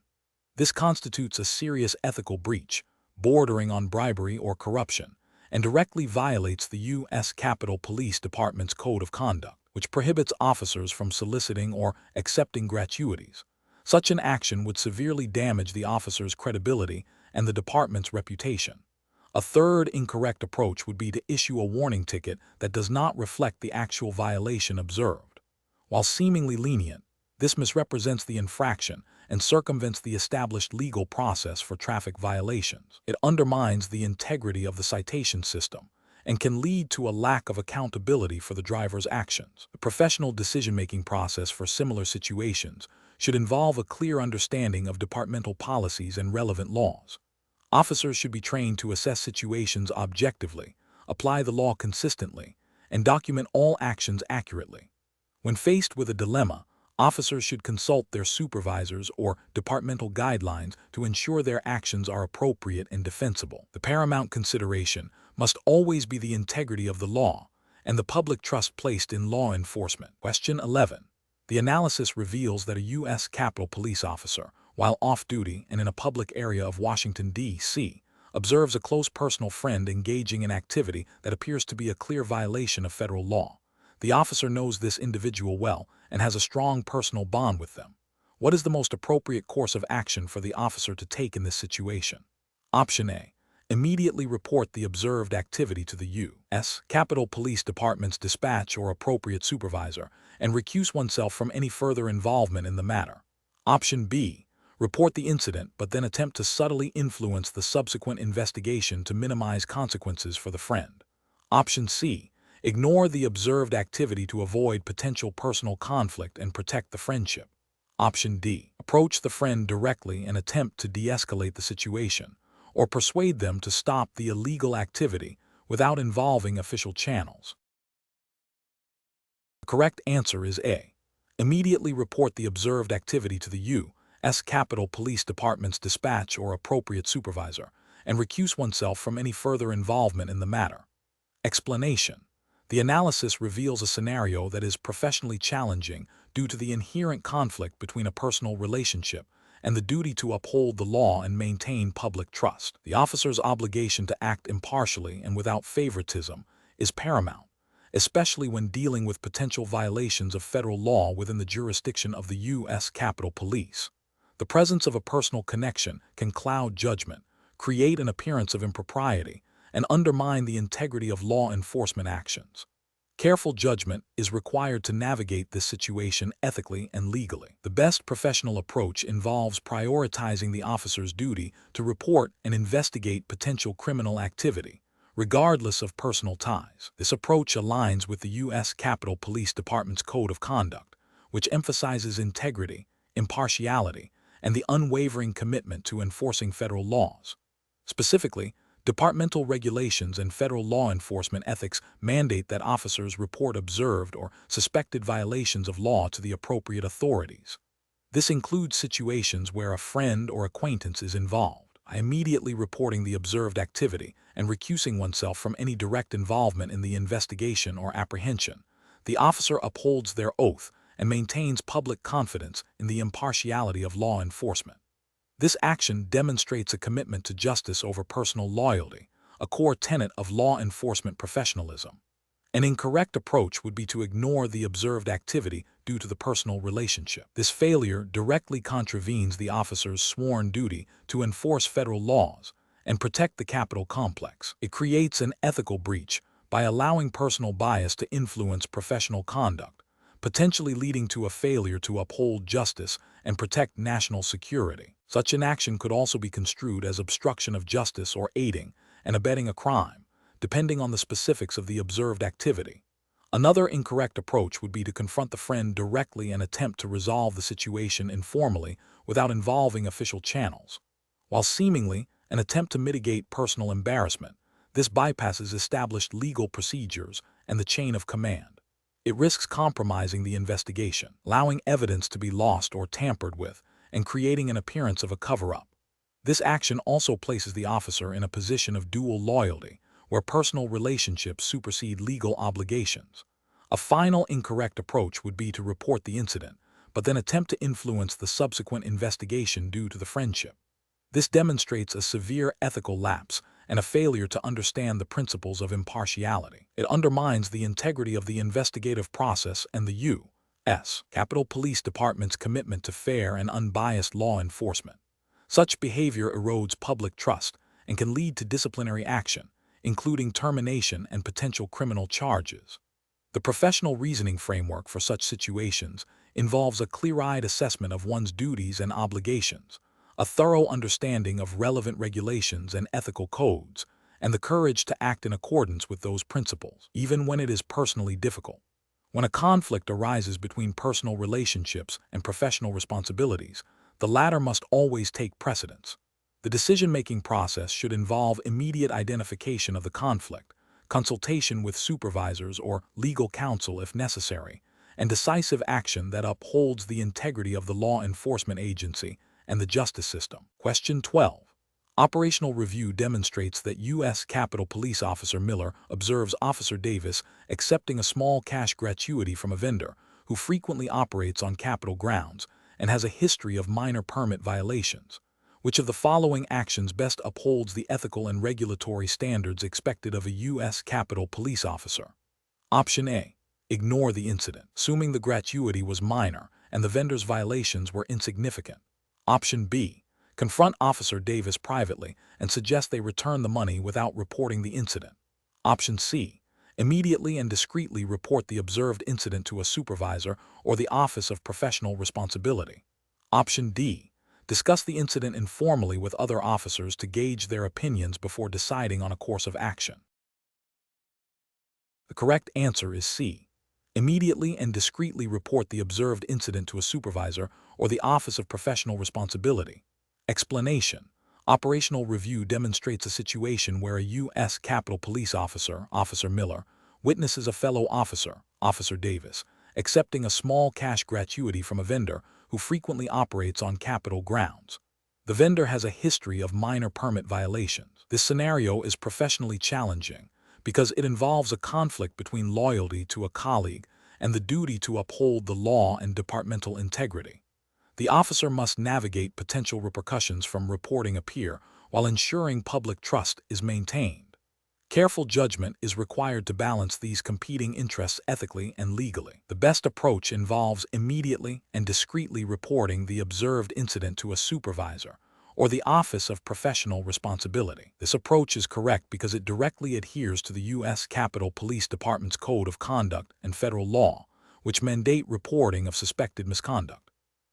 This constitutes a serious ethical breach, bordering on bribery or corruption, and directly violates the U.S. Capitol Police Department's Code of Conduct, which prohibits officers from soliciting or accepting gratuities. Such an action would severely damage the officer's credibility and the department's reputation. A third incorrect approach would be to issue a warning ticket that does not reflect the actual violation observed. While seemingly lenient, this misrepresents the infraction and circumvents the established legal process for traffic violations. It undermines the integrity of the citation system and can lead to a lack of accountability for the driver's actions. The professional decision-making process for similar situations should involve a clear understanding of departmental policies and relevant laws. Officers should be trained to assess situations objectively, apply the law consistently, and document all actions accurately. When faced with a dilemma, officers should consult their supervisors or departmental guidelines to ensure their actions are appropriate and defensible. The paramount consideration must always be the integrity of the law and the public trust placed in law enforcement. Question 11. The analysis reveals that a U.S. Capitol Police officer, while off-duty and in a public area of Washington, D.C., observes a close personal friend engaging in activity that appears to be a clear violation of federal law. The officer knows this individual well and has a strong personal bond with them. What is the most appropriate course of action for the officer to take in this situation? Option A. Immediately report the observed activity to the U.S. Capitol Police Department's dispatch or appropriate supervisor and recuse oneself from any further involvement in the matter. Option B. Report the incident but then attempt to subtly influence the subsequent investigation to minimize consequences for the friend. Option C. Ignore the observed activity to avoid potential personal conflict and protect the friendship. Option D. Approach the friend directly and attempt to de-escalate the situation, or persuade them to stop the illegal activity without involving official channels. The correct answer is A. Immediately report the observed activity to the U.S. Capitol Police Department's dispatch or appropriate supervisor, and recuse oneself from any further involvement in the matter. Explanation. The analysis reveals a scenario that is professionally challenging due to the inherent conflict between a personal relationship and the duty to uphold the law and maintain public trust. The officer's obligation to act impartially and without favoritism is paramount, especially when dealing with potential violations of federal law within the jurisdiction of the U.S. Capitol Police. The presence of a personal connection can cloud judgment, create an appearance of impropriety, and undermine the integrity of law enforcement actions. Careful judgment is required to navigate this situation ethically and legally. The best professional approach involves prioritizing the officer's duty to report and investigate potential criminal activity, regardless of personal ties. This approach aligns with the U.S. Capitol Police Department's Code of Conduct, which emphasizes integrity, impartiality, and the unwavering commitment to enforcing federal laws. Specifically, departmental regulations and federal law enforcement ethics mandate that officers report observed or suspected violations of law to the appropriate authorities. This includes situations where a friend or acquaintance is involved. By immediately reporting the observed activity and recusing oneself from any direct involvement in the investigation or apprehension, the officer upholds their oath and maintains public confidence in the impartiality of law enforcement. This action demonstrates a commitment to justice over personal loyalty, a core tenet of law enforcement professionalism. An incorrect approach would be to ignore the observed activity due to the personal relationship. This failure directly contravenes the officer's sworn duty to enforce federal laws and protect the Capitol complex. It creates an ethical breach by allowing personal bias to influence professional conduct, potentially leading to a failure to uphold justice and protect national security. Such an action could also be construed as obstruction of justice or aiding and abetting a crime, depending on the specifics of the observed activity. Another incorrect approach would be to confront the friend directly and attempt to resolve the situation informally without involving official channels. While seemingly an attempt to mitigate personal embarrassment, this bypasses established legal procedures and the chain of command. It risks compromising the investigation, allowing evidence to be lost or tampered with, and creating an appearance of a cover-up. This action also places the officer in a position of dual loyalty, where personal relationships supersede legal obligations. A final incorrect approach would be to report the incident, but then attempt to influence the subsequent investigation due to the friendship. This demonstrates a severe ethical lapse and a failure to understand the principles of impartiality. It undermines the integrity of the investigative process and the U.S. Capitol Police Department's commitment to fair and unbiased law enforcement. Such behavior erodes public trust and can lead to disciplinary action, including termination and potential criminal charges. The professional reasoning framework for such situations involves a clear-eyed assessment of one's duties and obligations, a thorough understanding of relevant regulations and ethical codes, and the courage to act in accordance with those principles, even when it is personally difficult. When a conflict arises between personal relationships and professional responsibilities, the latter must always take precedence. The decision-making process should involve immediate identification of the conflict, consultation with supervisors or legal counsel if necessary, and decisive action that upholds the integrity of the law enforcement agency and the justice system. Question 12. Operational review demonstrates that U.S. Capitol Police Officer Miller observes Officer Davis accepting a small cash gratuity from a vendor who frequently operates on Capitol grounds and has a history of minor permit violations. Which of the following actions best upholds the ethical and regulatory standards expected of a U.S. Capitol Police officer? Option A. Ignore the incident, assuming the gratuity was minor and the vendor's violations were insignificant. Option B. Confront Officer Davis privately and suggest they return the money without reporting the incident. Option C. Immediately and discreetly report the observed incident to a supervisor or the Office of Professional Responsibility. Option D. Discuss the incident informally with other officers to gauge their opinions before deciding on a course of action. The correct answer is C. Immediately and discreetly report the observed incident to a supervisor or the Office of Professional Responsibility. Explanation. Operational review demonstrates a situation where a U.S. Capitol Police officer, Officer Miller, witnesses a fellow officer, Officer Davis, accepting a small cash gratuity from a vendor who frequently operates on Capitol grounds. The vendor has a history of minor permit violations. This scenario is professionally challenging because it involves a conflict between loyalty to a colleague and the duty to uphold the law and departmental integrity. The officer must navigate potential repercussions from reporting a peer while ensuring public trust is maintained. Careful judgment is required to balance these competing interests ethically and legally. The best approach involves immediately and discreetly reporting the observed incident to a supervisor or the Office of Professional Responsibility. This approach is correct because it directly adheres to the U.S. Capitol Police Department's Code of Conduct and federal law, which mandate reporting of suspected misconduct.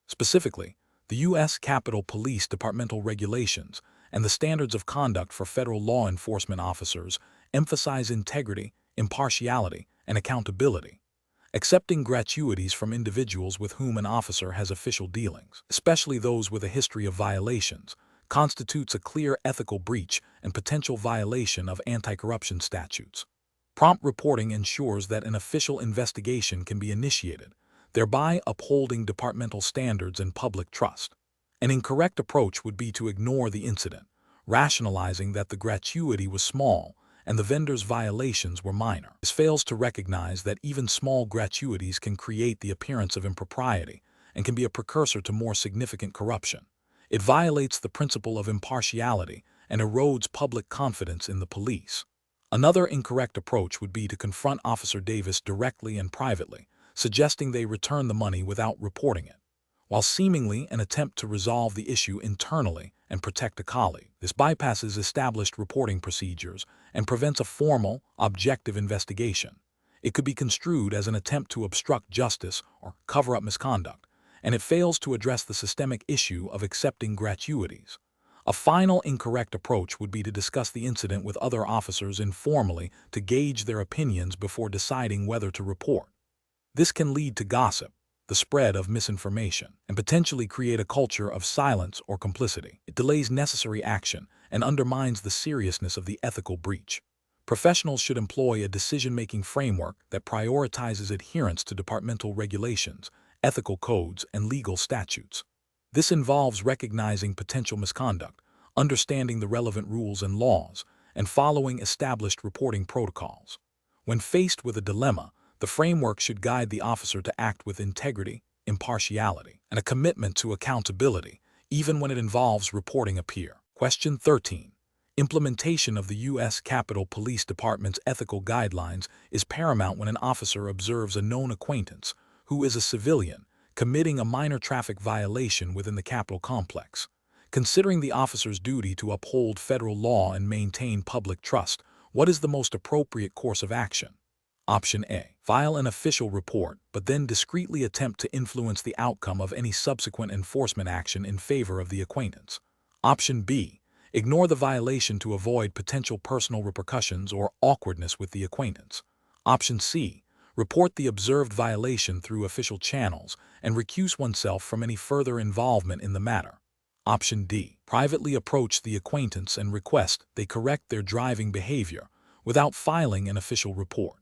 Specifically, the U.S. Capitol Police Departmental regulations and the standards of conduct for federal law enforcement officers emphasize integrity, impartiality, and accountability. Accepting gratuities from individuals with whom an officer has official dealings, especially those with a history of violations, constitutes a clear ethical breach and potential violation of anti-corruption statutes. Prompt reporting ensures that an official investigation can be initiated, thereby upholding departmental standards and public trust. An incorrect approach would be to ignore the incident, rationalizing that the gratuity was small and the vendor's violations were minor. This fails to recognize that even small gratuities can create the appearance of impropriety and can be a precursor to more significant corruption. It violates the principle of impartiality and erodes public confidence in the police. Another incorrect approach would be to confront Officer Davis directly and privately, suggesting they return the money without reporting it. While seemingly an attempt to resolve the issue internally and protect a colleague, this bypasses established reporting procedures and prevents a formal, objective investigation. It could be construed as an attempt to obstruct justice or cover up misconduct, and it fails to address the systemic issue of accepting gratuities. A final incorrect approach would be to discuss the incident with other officers informally to gauge their opinions before deciding whether to report. This can lead to gossip, the spread of misinformation, and potentially create a culture of silence or complicity. It delays necessary action and undermines the seriousness of the ethical breach. Professionals should employ a decision-making framework that prioritizes adherence to departmental regulations, ethical codes, and legal statutes. This involves recognizing potential misconduct, understanding the relevant rules and laws, and following established reporting protocols. When faced with a dilemma, the framework should guide the officer to act with integrity, impartiality, and a commitment to accountability, even when it involves reporting a peer. Question 13. Implementation of the U.S. Capitol Police Department's ethical guidelines is paramount when an officer observes a known acquaintance, who is a civilian, committing a minor traffic violation within the Capitol complex. Considering the officer's duty to uphold federal law and maintain public trust, what is the most appropriate course of action? Option A. File an official report, but then discreetly attempt to influence the outcome of any subsequent enforcement action in favor of the acquaintance. Option B. Ignore the violation to avoid potential personal repercussions or awkwardness with the acquaintance. Option C. Report the observed violation through official channels and recuse oneself from any further involvement in the matter. Option D. Privately approach the acquaintance and request they correct their driving behavior without filing an official report.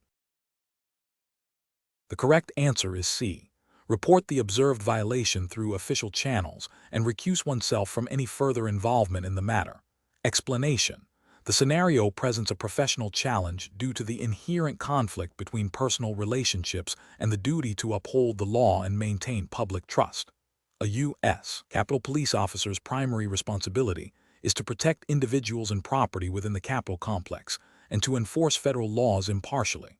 The correct answer is C. Report the observed violation through official channels and recuse oneself from any further involvement in the matter. Explanation. The scenario presents a professional challenge due to the inherent conflict between personal relationships and the duty to uphold the law and maintain public trust. A U.S. Capitol Police officer's primary responsibility is to protect individuals and property within the Capitol complex and to enforce federal laws impartially.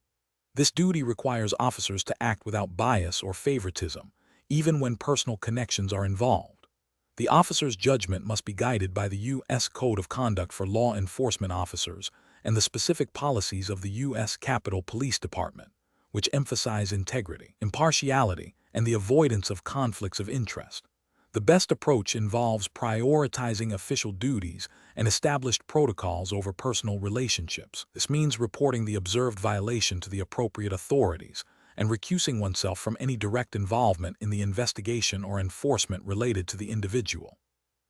This duty requires officers to act without bias or favoritism, even when personal connections are involved. The officer's judgment must be guided by the U.S. Code of Conduct for Law Enforcement Officers and the specific policies of the U.S. Capitol Police Department, which emphasize integrity, impartiality, and the avoidance of conflicts of interest. The best approach involves prioritizing official duties and established protocols over personal relationships. This means reporting the observed violation to the appropriate authorities and recusing oneself from any direct involvement in the investigation or enforcement related to the individual.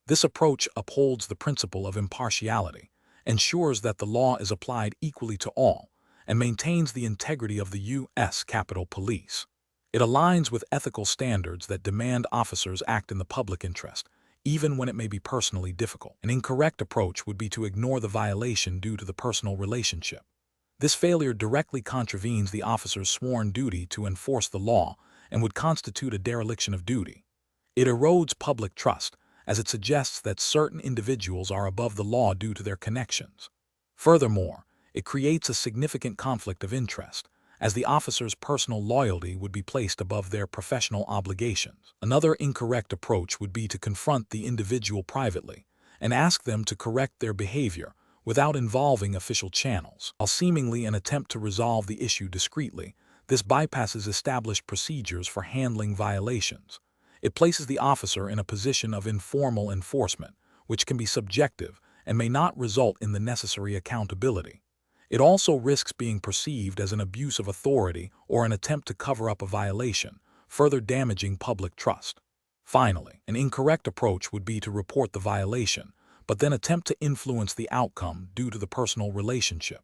This approach upholds the principle of impartiality, ensures that the law is applied equally to all, and maintains the integrity of the U.S. Capitol Police. It aligns with ethical standards that demand officers act in the public interest, even when it may be personally difficult. An incorrect approach would be to ignore the violation due to the personal relationship. This failure directly contravenes the officer's sworn duty to enforce the law and would constitute a dereliction of duty. It erodes public trust, as it suggests that certain individuals are above the law due to their connections. Furthermore, it creates a significant conflict of interest, as the officer's personal loyalty would be placed above their professional obligations. Another incorrect approach would be to confront the individual privately and ask them to correct their behavior without involving official channels. While seemingly an attempt to resolve the issue discreetly, this bypasses established procedures for handling violations. It places the officer in a position of informal enforcement, which can be subjective and may not result in the necessary accountability. It also risks being perceived as an abuse of authority or an attempt to cover up a violation, further damaging public trust. Finally, an incorrect approach would be to report the violation, but then attempt to influence the outcome due to the personal relationship.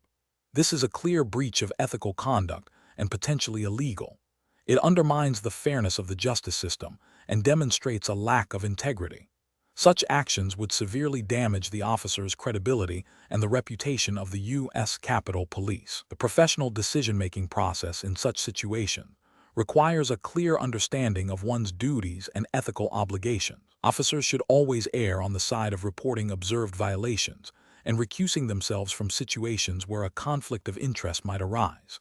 This is a clear breach of ethical conduct and potentially illegal. It undermines the fairness of the justice system and demonstrates a lack of integrity. Such actions would severely damage the officer's credibility and the reputation of the U.S. Capitol Police. The professional decision-making process in such situations requires a clear understanding of one's duties and ethical obligations. Officers should always err on the side of reporting observed violations and recusing themselves from situations where a conflict of interest might arise.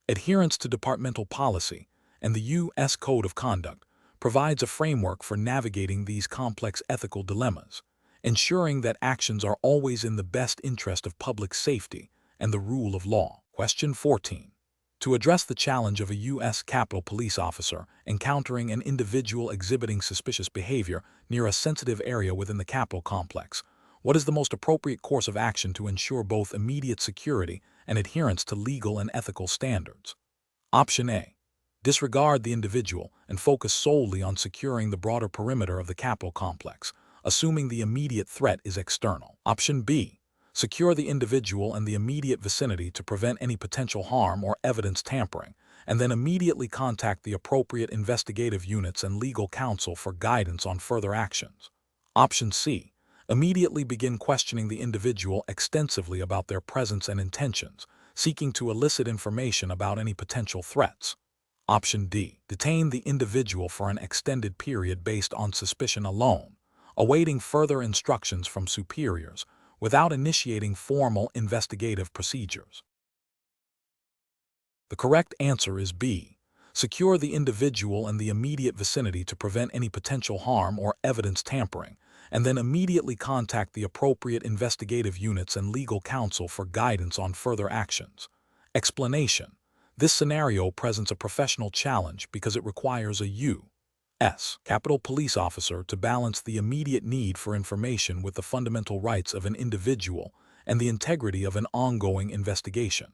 Adherence to departmental policy and the U.S. Code of Conduct provides a framework for navigating these complex ethical dilemmas, ensuring that actions are always in the best interest of public safety and the rule of law. Question 14. To address the challenge of a U.S. Capitol Police officer encountering an individual exhibiting suspicious behavior near a sensitive area within the Capitol complex, what is the most appropriate course of action to ensure both immediate security and adherence to legal and ethical standards? Option A. Disregard the individual and focus solely on securing the broader perimeter of the Capitol complex, assuming the immediate threat is external. Option B. Secure the individual and the immediate vicinity to prevent any potential harm or evidence tampering, and then immediately contact the appropriate investigative units and legal counsel for guidance on further actions. Option C. Immediately begin questioning the individual extensively about their presence and intentions, seeking to elicit information about any potential threats. Option D. Detain the individual for an extended period based on suspicion alone, awaiting further instructions from superiors without initiating formal investigative procedures. The correct answer is B. Secure the individual and the immediate vicinity to prevent any potential harm or evidence tampering, and then immediately contact the appropriate investigative units and legal counsel for guidance on further actions. Explanation. This scenario presents a professional challenge because it requires a U.S. Capitol Police officer to balance the immediate need for information with the fundamental rights of an individual and the integrity of an ongoing investigation.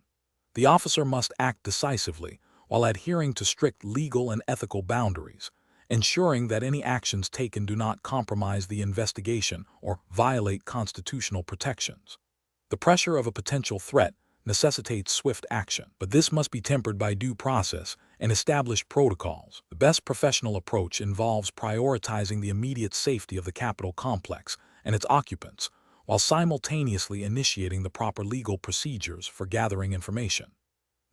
The officer must act decisively while adhering to strict legal and ethical boundaries, ensuring that any actions taken do not compromise the investigation or violate constitutional protections. The pressure of a potential threat necessitates swift action, but this must be tempered by due process and established protocols. The best professional approach involves prioritizing the immediate safety of the Capitol complex and its occupants, while simultaneously initiating the proper legal procedures for gathering information.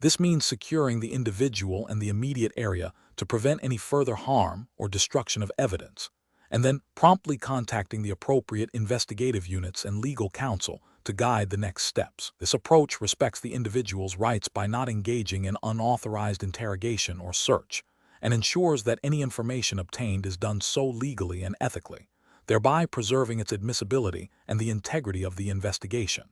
This means securing the individual and the immediate area to prevent any further harm or destruction of evidence, and then promptly contacting the appropriate investigative units and legal counsel to guide the next steps. This approach respects the individual's rights by not engaging in unauthorized interrogation or search, and ensures that any information obtained is done so legally and ethically, thereby preserving its admissibility and the integrity of the investigation.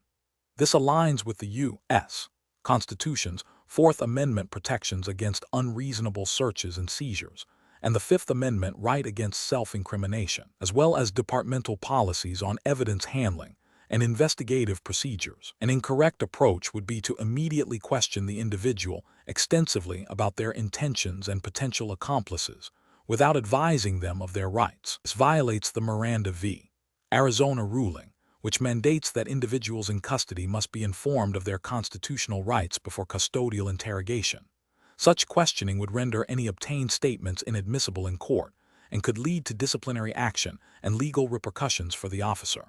This aligns with the U.S. Constitution's Fourth Amendment protections against unreasonable searches and seizures, and the Fifth Amendment right against self-incrimination, as well as departmental policies on evidence handling and investigative procedures. An incorrect approach would be to immediately question the individual extensively about their intentions and potential accomplices, without advising them of their rights. This violates the Miranda v. Arizona ruling, which mandates that individuals in custody must be informed of their constitutional rights before custodial interrogation. Such questioning would render any obtained statements inadmissible in court and could lead to disciplinary action and legal repercussions for the officer.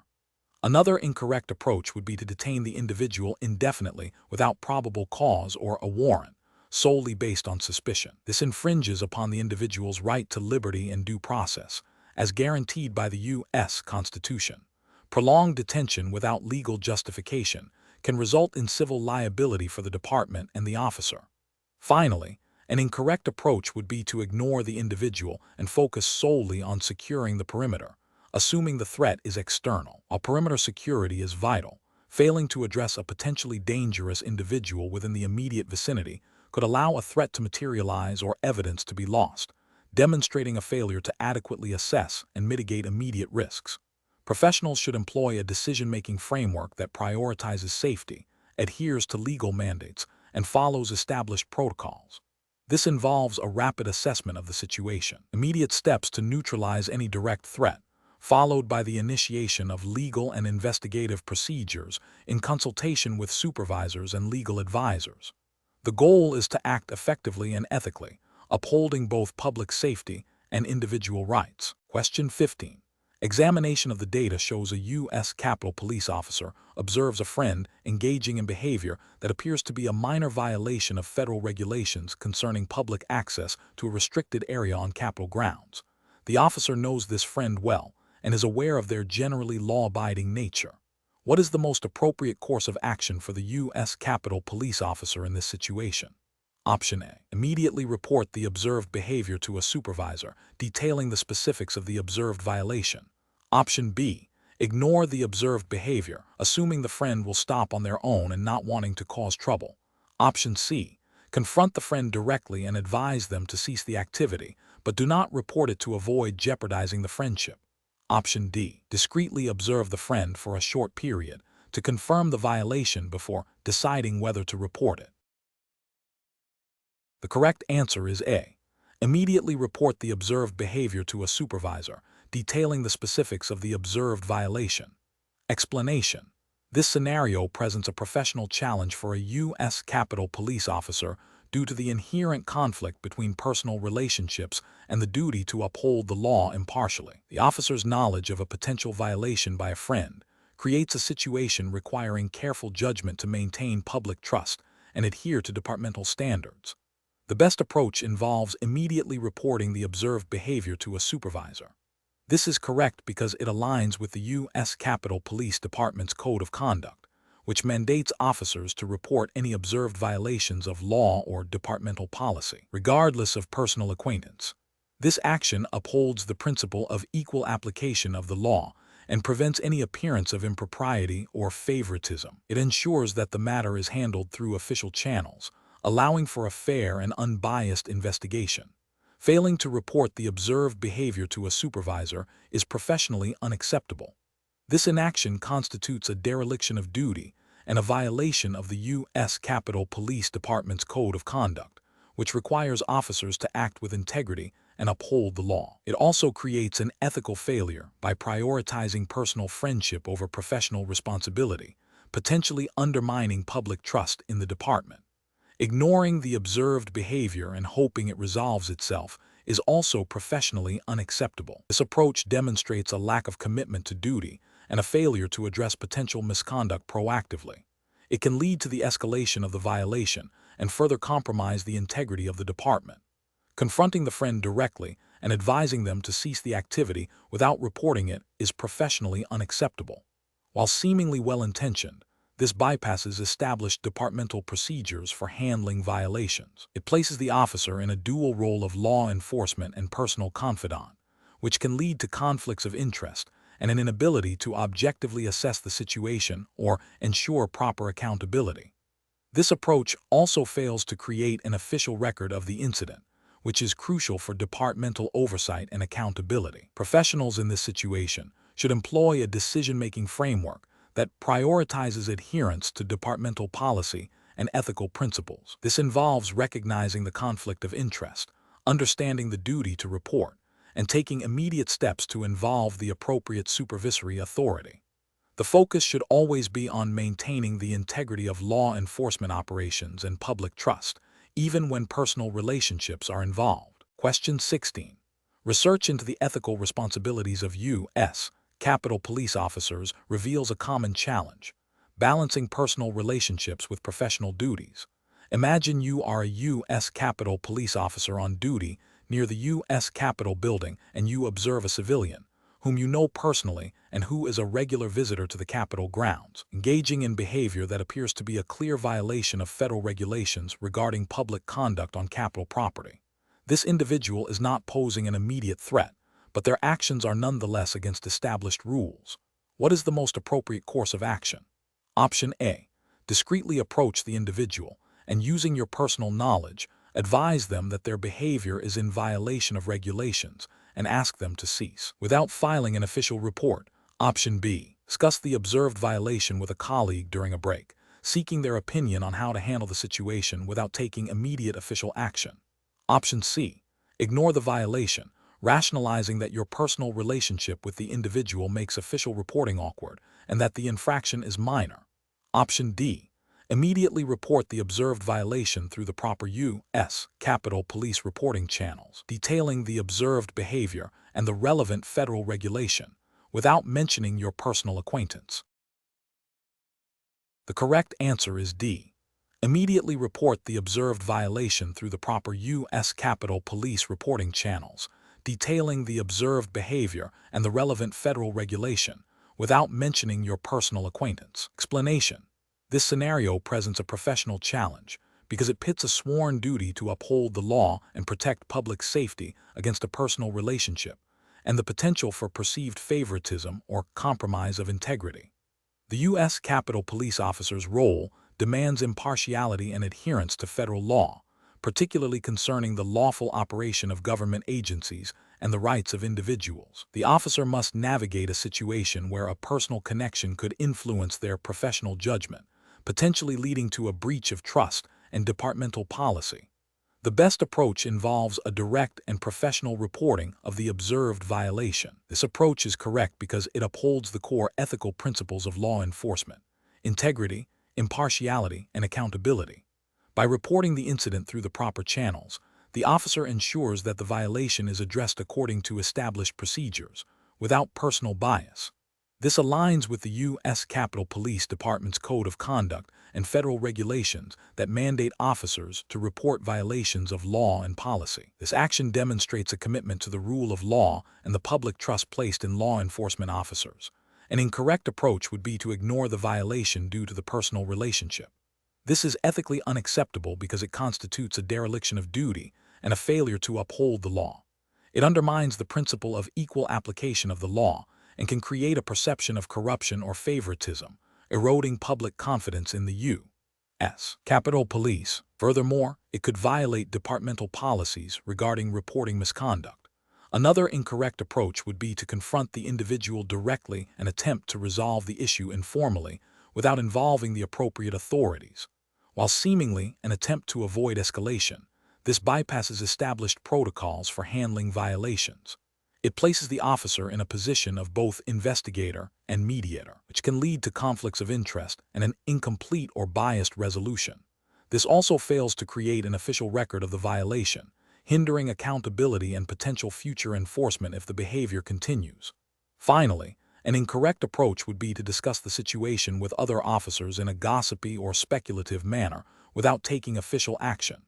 Another incorrect approach would be to detain the individual indefinitely without probable cause or a warrant, solely based on suspicion. This infringes upon the individual's right to liberty and due process, as guaranteed by the U.S. Constitution. Prolonged detention without legal justification can result in civil liability for the department and the officer. Finally, an incorrect approach would be to ignore the individual and focus solely on securing the perimeter, assuming the threat is external. While perimeter security is vital, failing to address a potentially dangerous individual within the immediate vicinity could allow a threat to materialize or evidence to be lost, demonstrating a failure to adequately assess and mitigate immediate risks. Professionals should employ a decision-making framework that prioritizes safety, adheres to legal mandates, and follows established protocols. This involves a rapid assessment of the situation, immediate steps to neutralize any direct threat, followed by the initiation of legal and investigative procedures in consultation with supervisors and legal advisors. The goal is to act effectively and ethically, upholding both public safety and individual rights. Question 15. Examination of the data shows a U.S. Capitol Police officer observes a friend engaging in behavior that appears to be a minor violation of federal regulations concerning public access to a restricted area on Capitol grounds. The officer knows this friend well and is aware of their generally law-abiding nature. What is the most appropriate course of action for the U.S. Capitol Police officer in this situation? Option A. Immediately report the observed behavior to a supervisor, detailing the specifics of the observed violation. Option B. Ignore the observed behavior, assuming the friend will stop on their own and not wanting to cause trouble. Option C. Confront the friend directly and advise them to cease the activity, but do not report it to avoid jeopardizing the friendship. Option D. Discreetly observe the friend for a short period to confirm the violation before deciding whether to report it. The correct answer is A. Immediately report the observed behavior to a supervisor, detailing the specifics of the observed violation. Explanation. This scenario presents a professional challenge for a U.S. Capitol Police officer due to the inherent conflict between personal relationships and the duty to uphold the law impartially. The officer's knowledge of a potential violation by a friend creates a situation requiring careful judgment to maintain public trust and adhere to departmental standards. The best approach involves immediately reporting the observed behavior to a supervisor. This is correct because it aligns with the U.S. Capitol Police Department's Code of Conduct, which mandates officers to report any observed violations of law or departmental policy, regardless of personal acquaintance. This action upholds the principle of equal application of the law and prevents any appearance of impropriety or favoritism. It ensures that the matter is handled through official channels, allowing for a fair and unbiased investigation. Failing to report the observed behavior to a supervisor is professionally unacceptable. This inaction constitutes a dereliction of duty and a violation of the U.S. Capitol Police Department's Code of Conduct, which requires officers to act with integrity and uphold the law. It also creates an ethical failure by prioritizing personal friendship over professional responsibility, potentially undermining public trust in the department. Ignoring the observed behavior and hoping it resolves itself is also professionally unacceptable. This approach demonstrates a lack of commitment to duty and a failure to address potential misconduct proactively. It can lead to the escalation of the violation and further compromise the integrity of the department. Confronting the friend directly and advising them to cease the activity without reporting it is professionally unacceptable. While seemingly well-intentioned, this bypasses established departmental procedures for handling violations. It places the officer in a dual role of law enforcement and personal confidant, which can lead to conflicts of interest and an inability to objectively assess the situation or ensure proper accountability. This approach also fails to create an official record of the incident, which is crucial for departmental oversight and accountability. Professionals in this situation should employ a decision-making framework that prioritizes adherence to departmental policy and ethical principles. This involves recognizing the conflict of interest, understanding the duty to report, and taking immediate steps to involve the appropriate supervisory authority. The focus should always be on maintaining the integrity of law enforcement operations and public trust, even when personal relationships are involved. Question 16. Research into the ethical responsibilities of U.S. Capitol Police officers reveals a common challenge: balancing personal relationships with professional duties. Imagine you are a U.S. Capitol Police officer on duty near the U.S. Capitol building and you observe a civilian, whom you know personally and who is a regular visitor to the Capitol grounds, engaging in behavior that appears to be a clear violation of federal regulations regarding public conduct on Capitol property. This individual is not posing an immediate threat, but their actions are nonetheless against established rules. What is the most appropriate course of action? Option A. Discreetly approach the individual and, using your personal knowledge, advise them that their behavior is in violation of regulations and ask them to cease, without filing an official report. Option B. Discuss the observed violation with a colleague during a break, seeking their opinion on how to handle the situation without taking immediate official action. Option C. Ignore the violation, rationalizing that your personal relationship with the individual makes official reporting awkward and that the infraction is minor. Option D. Immediately report the observed violation through the proper U.S. Capitol Police reporting channels, detailing the observed behavior and the relevant federal regulation, without mentioning your personal acquaintance. The correct answer is D. Immediately report the observed violation through the proper U.S. Capitol Police reporting channels, detailing the observed behavior and the relevant federal regulation, without mentioning your personal acquaintance. Explanation: this scenario presents a professional challenge because it pits a sworn duty to uphold the law and protect public safety against a personal relationship and the potential for perceived favoritism or compromise of integrity. The U.S. Capitol Police officer's role demands impartiality and adherence to federal law, particularly concerning the lawful operation of government agencies and the rights of individuals. The officer must navigate a situation where a personal connection could influence their professional judgment, potentially leading to a breach of trust and departmental policy. The best approach involves a direct and professional reporting of the observed violation. This approach is correct because it upholds the core ethical principles of law enforcement: integrity, impartiality, and accountability. By reporting the incident through the proper channels, the officer ensures that the violation is addressed according to established procedures, without personal bias. This aligns with the U.S. Capitol Police Department's Code of Conduct and federal regulations that mandate officers to report violations of law and policy. This action demonstrates a commitment to the rule of law and the public trust placed in law enforcement officers. An incorrect approach would be to ignore the violation due to the personal relationship. This is ethically unacceptable because it constitutes a dereliction of duty and a failure to uphold the law. It undermines the principle of equal application of the law and can create a perception of corruption or favoritism, eroding public confidence in the U.S. Capitol Police. Furthermore, it could violate departmental policies regarding reporting misconduct. Another incorrect approach would be to confront the individual directly and attempt to resolve the issue informally without involving the appropriate authorities. While seemingly an attempt to avoid escalation, this bypasses established protocols for handling violations. It places the officer in a position of both investigator and mediator, which can lead to conflicts of interest and an incomplete or biased resolution. This also fails to create an official record of the violation, hindering accountability and potential future enforcement if the behavior continues. Finally, an incorrect approach would be to discuss the situation with other officers in a gossipy or speculative manner without taking official action.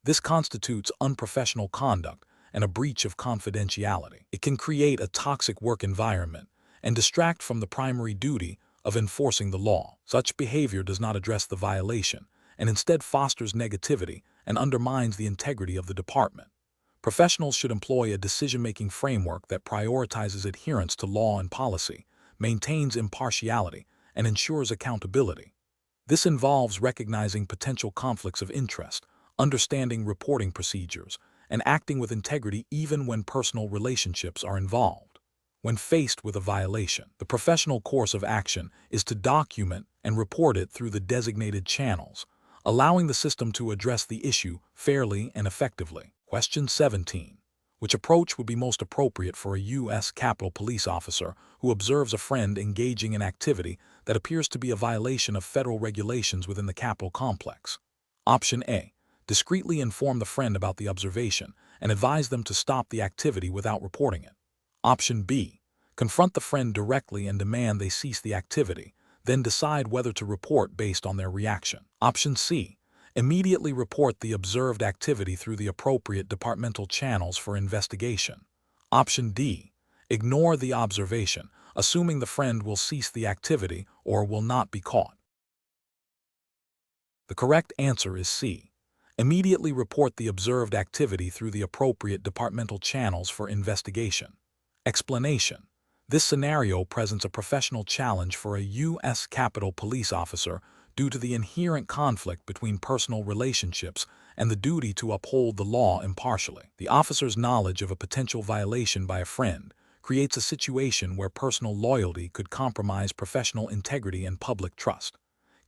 This constitutes unprofessional conduct and a breach of confidentiality. It can create a toxic work environment and distract from the primary duty of enforcing the law. Such behavior does not address the violation and instead fosters negativity and undermines the integrity of the department. Professionals should employ a decision-making framework that prioritizes adherence to law and policy, maintains impartiality, and ensures accountability. This involves recognizing potential conflicts of interest, understanding reporting procedures, and acting with integrity even when personal relationships are involved. When faced with a violation, the professional course of action is to document and report it through the designated channels, allowing the system to address the issue fairly and effectively. Question 17. Which approach would be most appropriate for a U.S. Capitol Police officer who observes a friend engaging in activity that appears to be a violation of federal regulations within the Capitol complex? Option A. Discreetly inform the friend about the observation and advise them to stop the activity without reporting it. Option B. Confront the friend directly and demand they cease the activity, then decide whether to report based on their reaction. Option C. Immediately report the observed activity through the appropriate departmental channels for investigation. Option D. Ignore the observation, assuming the friend will cease the activity or will not be caught. The correct answer is C. Immediately report the observed activity through the appropriate departmental channels for investigation. Explanation: this scenario presents a professional challenge for a U.S. Capitol Police officer due to the inherent conflict between personal relationships and the duty to uphold the law impartially. The officer's knowledge of a potential violation by a friend creates a situation where personal loyalty could compromise professional integrity and public trust.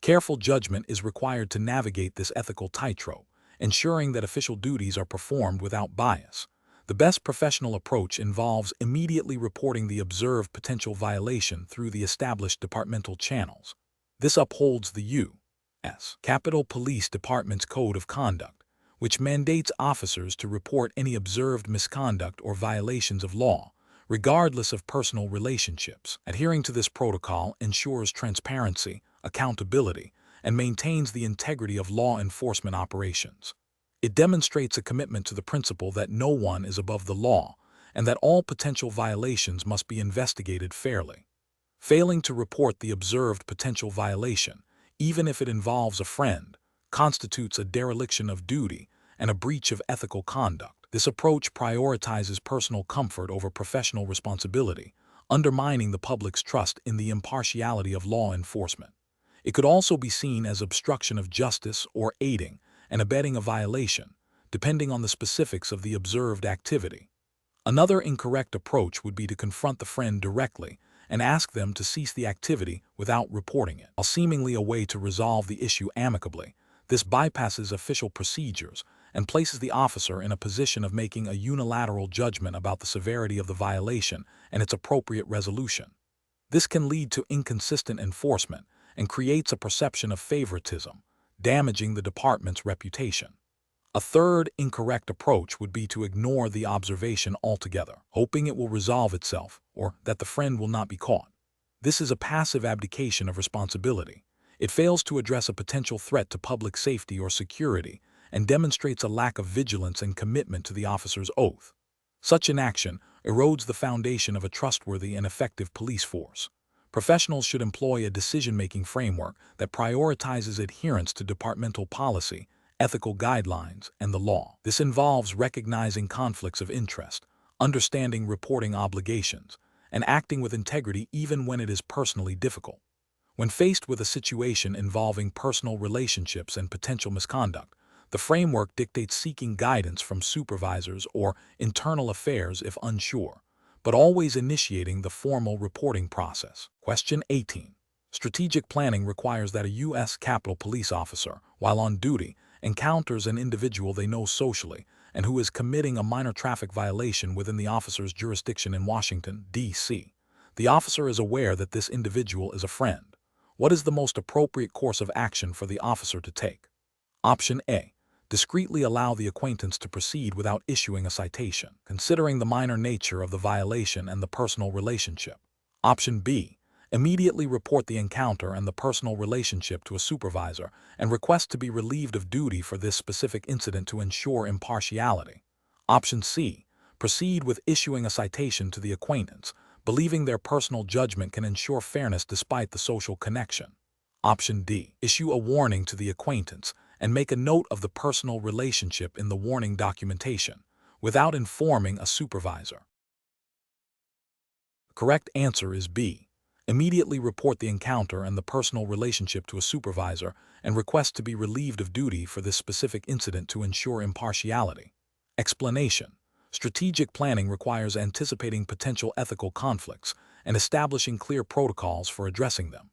Careful judgment is required to navigate this ethical tightrope, ensuring that official duties are performed without bias. The best professional approach involves immediately reporting the observed potential violation through the established departmental channels. This upholds the U.S. Capitol Police Department's Code of Conduct, which mandates officers to report any observed misconduct or violations of law, regardless of personal relationships. Adhering to this protocol ensures transparency, accountability, and maintains the integrity of law enforcement operations. It demonstrates a commitment to the principle that no one is above the law and that all potential violations must be investigated fairly. Failing to report the observed potential violation, even if it involves a friend, constitutes a dereliction of duty and a breach of ethical conduct. This approach prioritizes personal comfort over professional responsibility, undermining the public's trust in the impartiality of law enforcement. It could also be seen as obstruction of justice or aiding and abetting a violation, depending on the specifics of the observed activity. Another incorrect approach would be to confront the friend directly and ask them to cease the activity without reporting it. While seemingly a way to resolve the issue amicably, this bypasses official procedures and places the officer in a position of making a unilateral judgment about the severity of the violation and its appropriate resolution. This can lead to inconsistent enforcement and creates a perception of favoritism, damaging the department's reputation. A third incorrect approach would be to ignore the observation altogether, hoping it will resolve itself or that the friend will not be caught. This is a passive abdication of responsibility. It fails to address a potential threat to public safety or security and demonstrates a lack of vigilance and commitment to the officer's oath. Such inaction erodes the foundation of a trustworthy and effective police force. Professionals should employ a decision-making framework that prioritizes adherence to departmental policy, ethical guidelines, and the law. This involves recognizing conflicts of interest, understanding reporting obligations, and acting with integrity even when it is personally difficult. When faced with a situation involving personal relationships and potential misconduct, the framework dictates seeking guidance from supervisors or internal affairs if unsure, but always initiating the formal reporting process. Question 18. Strategic planning requires that a U.S. Capitol Police officer, while on duty, encounters an individual they know socially and who is committing a minor traffic violation within the officer's jurisdiction in Washington, D.C. The officer is aware that this individual is a friend. What is the most appropriate course of action for the officer to take? Option A. Discreetly allow the acquaintance to proceed without issuing a citation, considering the minor nature of the violation and the personal relationship. Option B. Immediately report the encounter and the personal relationship to a supervisor and request to be relieved of duty for this specific incident to ensure impartiality. Option C. Proceed with issuing a citation to the acquaintance, believing their personal judgment can ensure fairness despite the social connection. Option D. Issue a warning to the acquaintance and make a note of the personal relationship in the warning documentation, without informing a supervisor. The correct answer is B. Immediately report the encounter and the personal relationship to a supervisor and request to be relieved of duty for this specific incident to ensure impartiality. Explanation. Strategic planning requires anticipating potential ethical conflicts and establishing clear protocols for addressing them.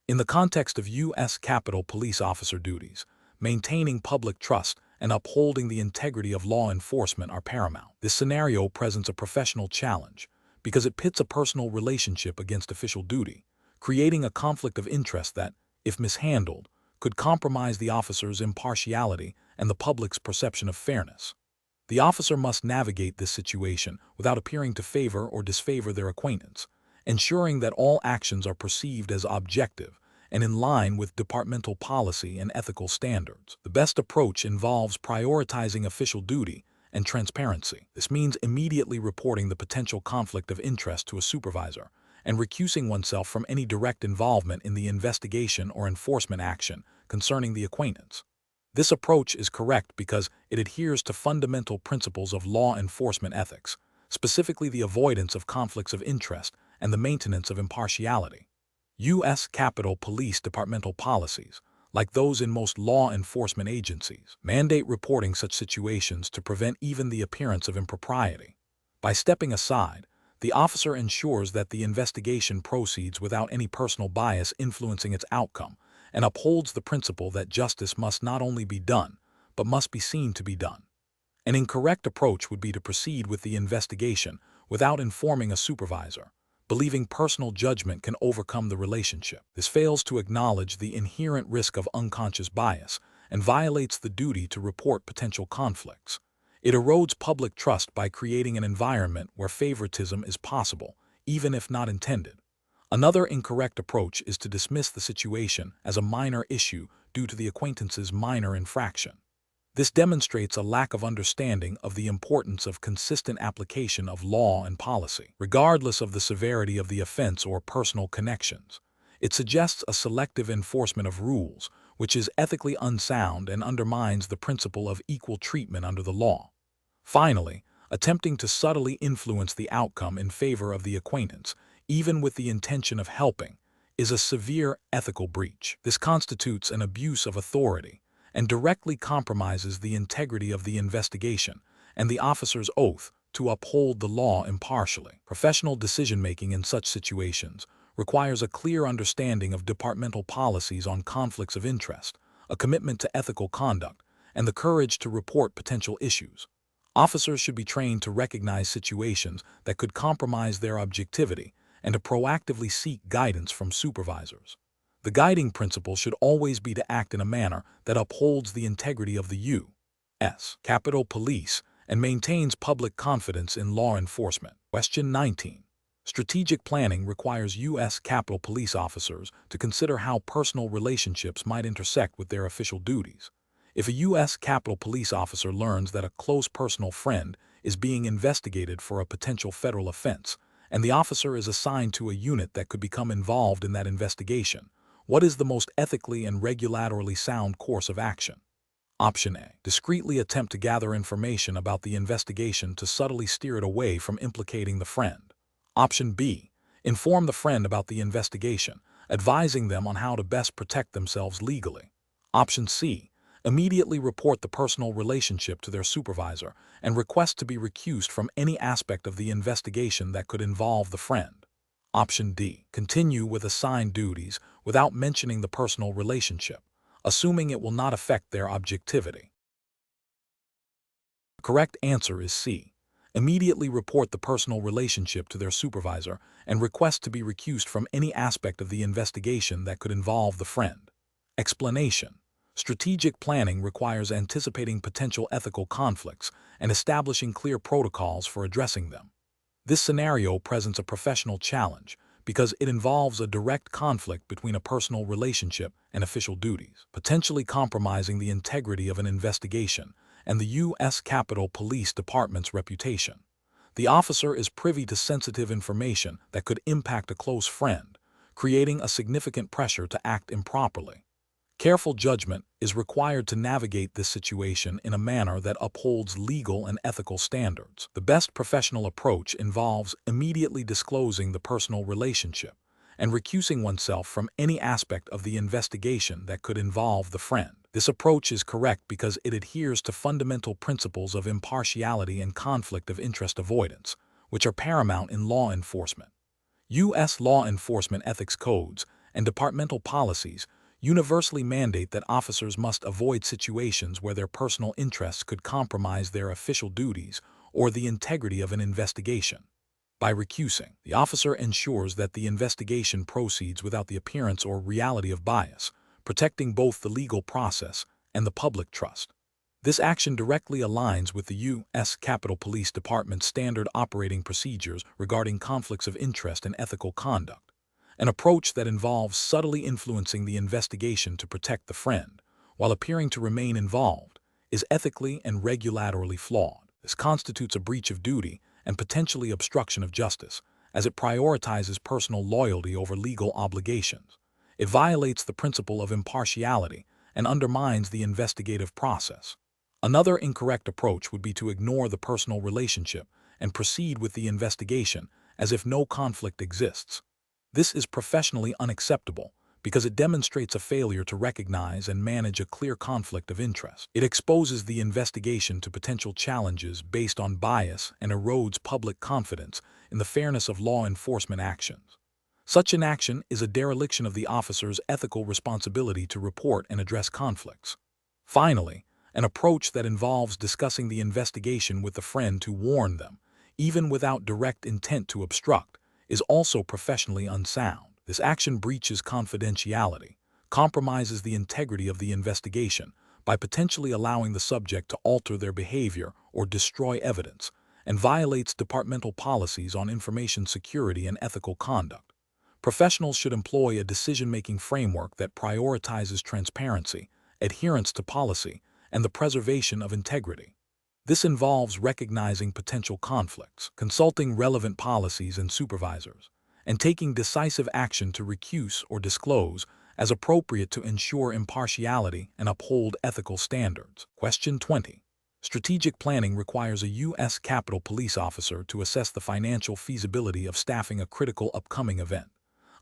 In the context of U.S. Capitol Police officer duties, maintaining public trust and upholding the integrity of law enforcement are paramount. This scenario presents a professional challenge because it pits a personal relationship against official duty, creating a conflict of interest that, if mishandled, could compromise the officer's impartiality and the public's perception of fairness. The officer must navigate this situation without appearing to favor or disfavor their acquaintance, ensuring that all actions are perceived as objective and in line with departmental policy and ethical standards. The best approach involves prioritizing official duty and transparency. This means immediately reporting the potential conflict of interest to a supervisor and recusing oneself from any direct involvement in the investigation or enforcement action concerning the acquaintance. This approach is correct because it adheres to fundamental principles of law enforcement ethics, specifically the avoidance of conflicts of interest and the maintenance of impartiality. U.S. Capitol Police departmental policies, like those in most law enforcement agencies, mandate reporting such situations to prevent even the appearance of impropriety. By stepping aside, the officer ensures that the investigation proceeds without any personal bias influencing its outcome and upholds the principle that justice must not only be done, but must be seen to be done. An incorrect approach would be to proceed with the investigation without informing a supervisor, believing personal judgment can overcome the relationship. This fails to acknowledge the inherent risk of unconscious bias and violates the duty to report potential conflicts. It erodes public trust by creating an environment where favoritism is possible, even if not intended. Another incorrect approach is to dismiss the situation as a minor issue due to the acquaintance's minor infraction. This demonstrates a lack of understanding of the importance of consistent application of law and policy, regardless of the severity of the offense or personal connections. It suggests a selective enforcement of rules, which is ethically unsound and undermines the principle of equal treatment under the law. Finally, attempting to subtly influence the outcome in favor of the acquaintance, even with the intention of helping, is a severe ethical breach. This constitutes an abuse of authority and directly compromises the integrity of the investigation and the officer's oath to uphold the law impartially. Professional decision-making in such situations requires a clear understanding of departmental policies on conflicts of interest, a commitment to ethical conduct, and the courage to report potential issues. Officers should be trained to recognize situations that could compromise their objectivity and to proactively seek guidance from supervisors. The guiding principle should always be to act in a manner that upholds the integrity of the U.S. Capitol Police and maintains public confidence in law enforcement. Question 19. Strategic planning requires U.S. Capitol Police officers to consider how personal relationships might intersect with their official duties. If a U.S. Capitol Police officer learns that a close personal friend is being investigated for a potential federal offense, and the officer is assigned to a unit that could become involved in that investigation, what is the most ethically and regulatorily sound course of action? Option A. Discreetly attempt to gather information about the investigation to subtly steer it away from implicating the friend. Option B. Inform the friend about the investigation, advising them on how to best protect themselves legally. Option C. Immediately report the personal relationship to their supervisor and request to be recused from any aspect of the investigation that could involve the friend. Option D. Continue with assigned duties without mentioning the personal relationship, assuming it will not affect their objectivity. The correct answer is C. Immediately report the personal relationship to their supervisor and request to be recused from any aspect of the investigation that could involve the friend. Explanation. Strategic planning requires anticipating potential ethical conflicts and establishing clear protocols for addressing them. This scenario presents a professional challenge because it involves a direct conflict between a personal relationship and official duties, potentially compromising the integrity of an investigation and the U.S. Capitol Police Department's reputation. The officer is privy to sensitive information that could impact a close friend, creating a significant pressure to act improperly. Careful judgment is required to navigate this situation in a manner that upholds legal and ethical standards. The best professional approach involves immediately disclosing the personal relationship and recusing oneself from any aspect of the investigation that could involve the friend. This approach is correct because it adheres to fundamental principles of impartiality and conflict of interest avoidance, which are paramount in law enforcement. U.S. law enforcement ethics codes and departmental policies universally mandate that officers must avoid situations where their personal interests could compromise their official duties or the integrity of an investigation. By recusing, the officer ensures that the investigation proceeds without the appearance or reality of bias, protecting both the legal process and the public trust. This action directly aligns with the U.S. Capitol Police Department's standard operating procedures regarding conflicts of interest and ethical conduct. An approach that involves subtly influencing the investigation to protect the friend, while appearing to remain involved, is ethically and regulatorily flawed. This constitutes a breach of duty and potentially obstruction of justice, as it prioritizes personal loyalty over legal obligations. It violates the principle of impartiality and undermines the investigative process. Another incorrect approach would be to ignore the personal relationship and proceed with the investigation as if no conflict exists. This is professionally unacceptable because it demonstrates a failure to recognize and manage a clear conflict of interest. It exposes the investigation to potential challenges based on bias and erodes public confidence in the fairness of law enforcement actions. Such an action is a dereliction of the officer's ethical responsibility to report and address conflicts. Finally, an approach that involves discussing the investigation with a friend to warn them, even without direct intent to obstruct, is also professionally unsound. This action breaches confidentiality, compromises the integrity of the investigation by potentially allowing the subject to alter their behavior or destroy evidence, and violates departmental policies on information security and ethical conduct. Professionals should employ a decision-making framework that prioritizes transparency, adherence to policy, and the preservation of integrity. This involves recognizing potential conflicts, consulting relevant policies and supervisors, and taking decisive action to recuse or disclose as appropriate to ensure impartiality and uphold ethical standards. Question 20. Strategic planning requires a U.S. Capitol Police officer to assess the financial feasibility of staffing a critical upcoming event.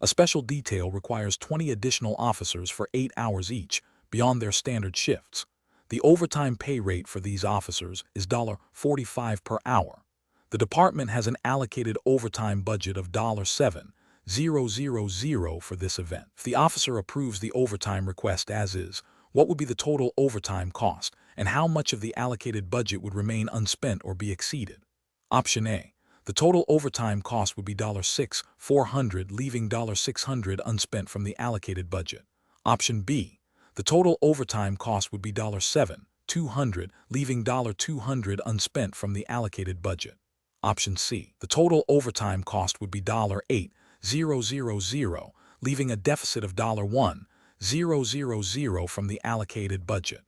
A special detail requires 20 additional officers for 8 hours each, beyond their standard shifts. The overtime pay rate for these officers is $45 per hour. The department has an allocated overtime budget of $7,000 for this event. If the officer approves the overtime request as is, what would be the total overtime cost, and how much of the allocated budget would remain unspent or be exceeded? Option A. The total overtime cost would be $6,400, leaving $600 unspent from the allocated budget. Option B. The total overtime cost would be $7,200, leaving $200 unspent from the allocated budget. Option C. The total overtime cost would be $8,000, leaving a deficit of $1,000 from the allocated budget.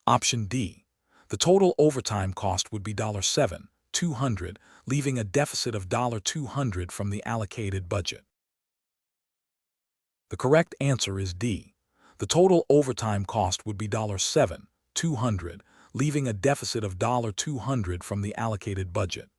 Option D. The total overtime cost would be $7,200, leaving a deficit of $200 from the allocated budget. The correct answer is D. The total overtime cost would be $7,200, leaving a deficit of $200 from the allocated budget.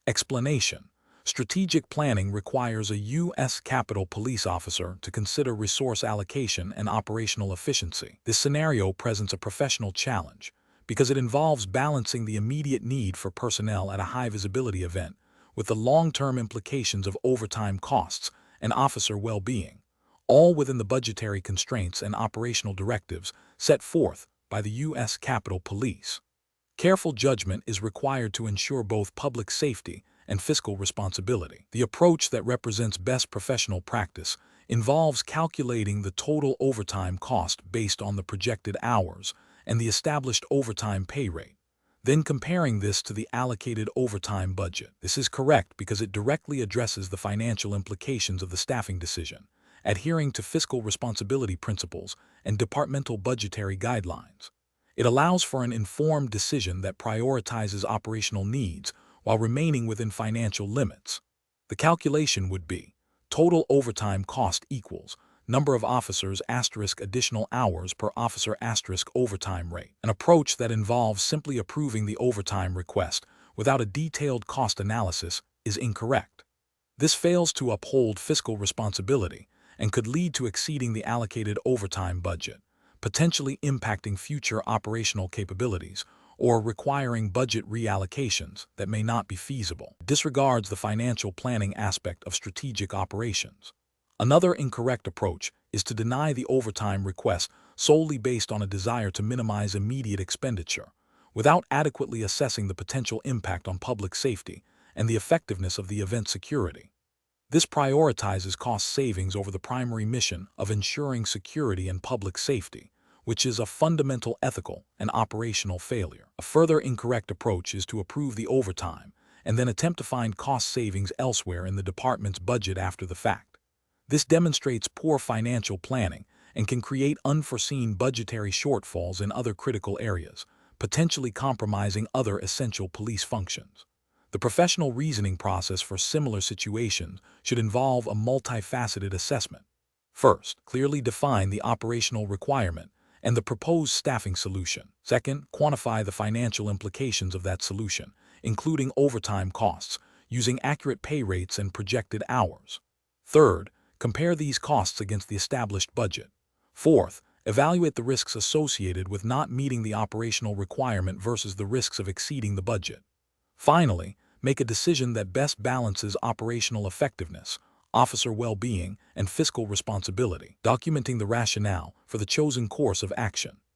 Explanation. Strategic planning requires a U.S. Capitol Police officer to consider resource allocation and operational efficiency. This scenario presents a professional challenge because it involves balancing the immediate need for personnel at a high-visibility event with the long-term implications of overtime costs and officer well-being, all within the budgetary constraints and operational directives set forth by the U.S. Capitol Police. Careful judgment is required to ensure both public safety and fiscal responsibility. The approach that represents best professional practice involves calculating the total overtime cost based on the projected hours and the established overtime pay rate, then comparing this to the allocated overtime budget. This is correct because it directly addresses the financial implications of the staffing decision, adhering to fiscal responsibility principles and departmental budgetary guidelines. It allows for an informed decision that prioritizes operational needs while remaining within financial limits. The calculation would be total overtime cost equals number of officers * additional hours per officer * overtime rate. An approach that involves simply approving the overtime request without a detailed cost analysis is incorrect. This fails to uphold fiscal responsibility and could lead to exceeding the allocated overtime budget, potentially impacting future operational capabilities or requiring budget reallocations that may not be feasible. It disregards the financial planning aspect of strategic operations. Another incorrect approach is to deny the overtime request solely based on a desire to minimize immediate expenditure, without adequately assessing the potential impact on public safety and the effectiveness of the event security. This prioritizes cost savings over the primary mission of ensuring security and public safety, which is a fundamental ethical and operational failure. A further incorrect approach is to approve the overtime and then attempt to find cost savings elsewhere in the department's budget after the fact. This demonstrates poor financial planning and can create unforeseen budgetary shortfalls in other critical areas, potentially compromising other essential police functions. The professional reasoning process for similar situations should involve a multifaceted assessment. First, clearly define the operational requirement and the proposed staffing solution. Second, quantify the financial implications of that solution, including overtime costs, using accurate pay rates and projected hours. Third, compare these costs against the established budget. Fourth, evaluate the risks associated with not meeting the operational requirement versus the risks of exceeding the budget. Finally, make a decision that best balances operational effectiveness, officer well-being, and fiscal responsibility, documenting the rationale for the chosen course of action.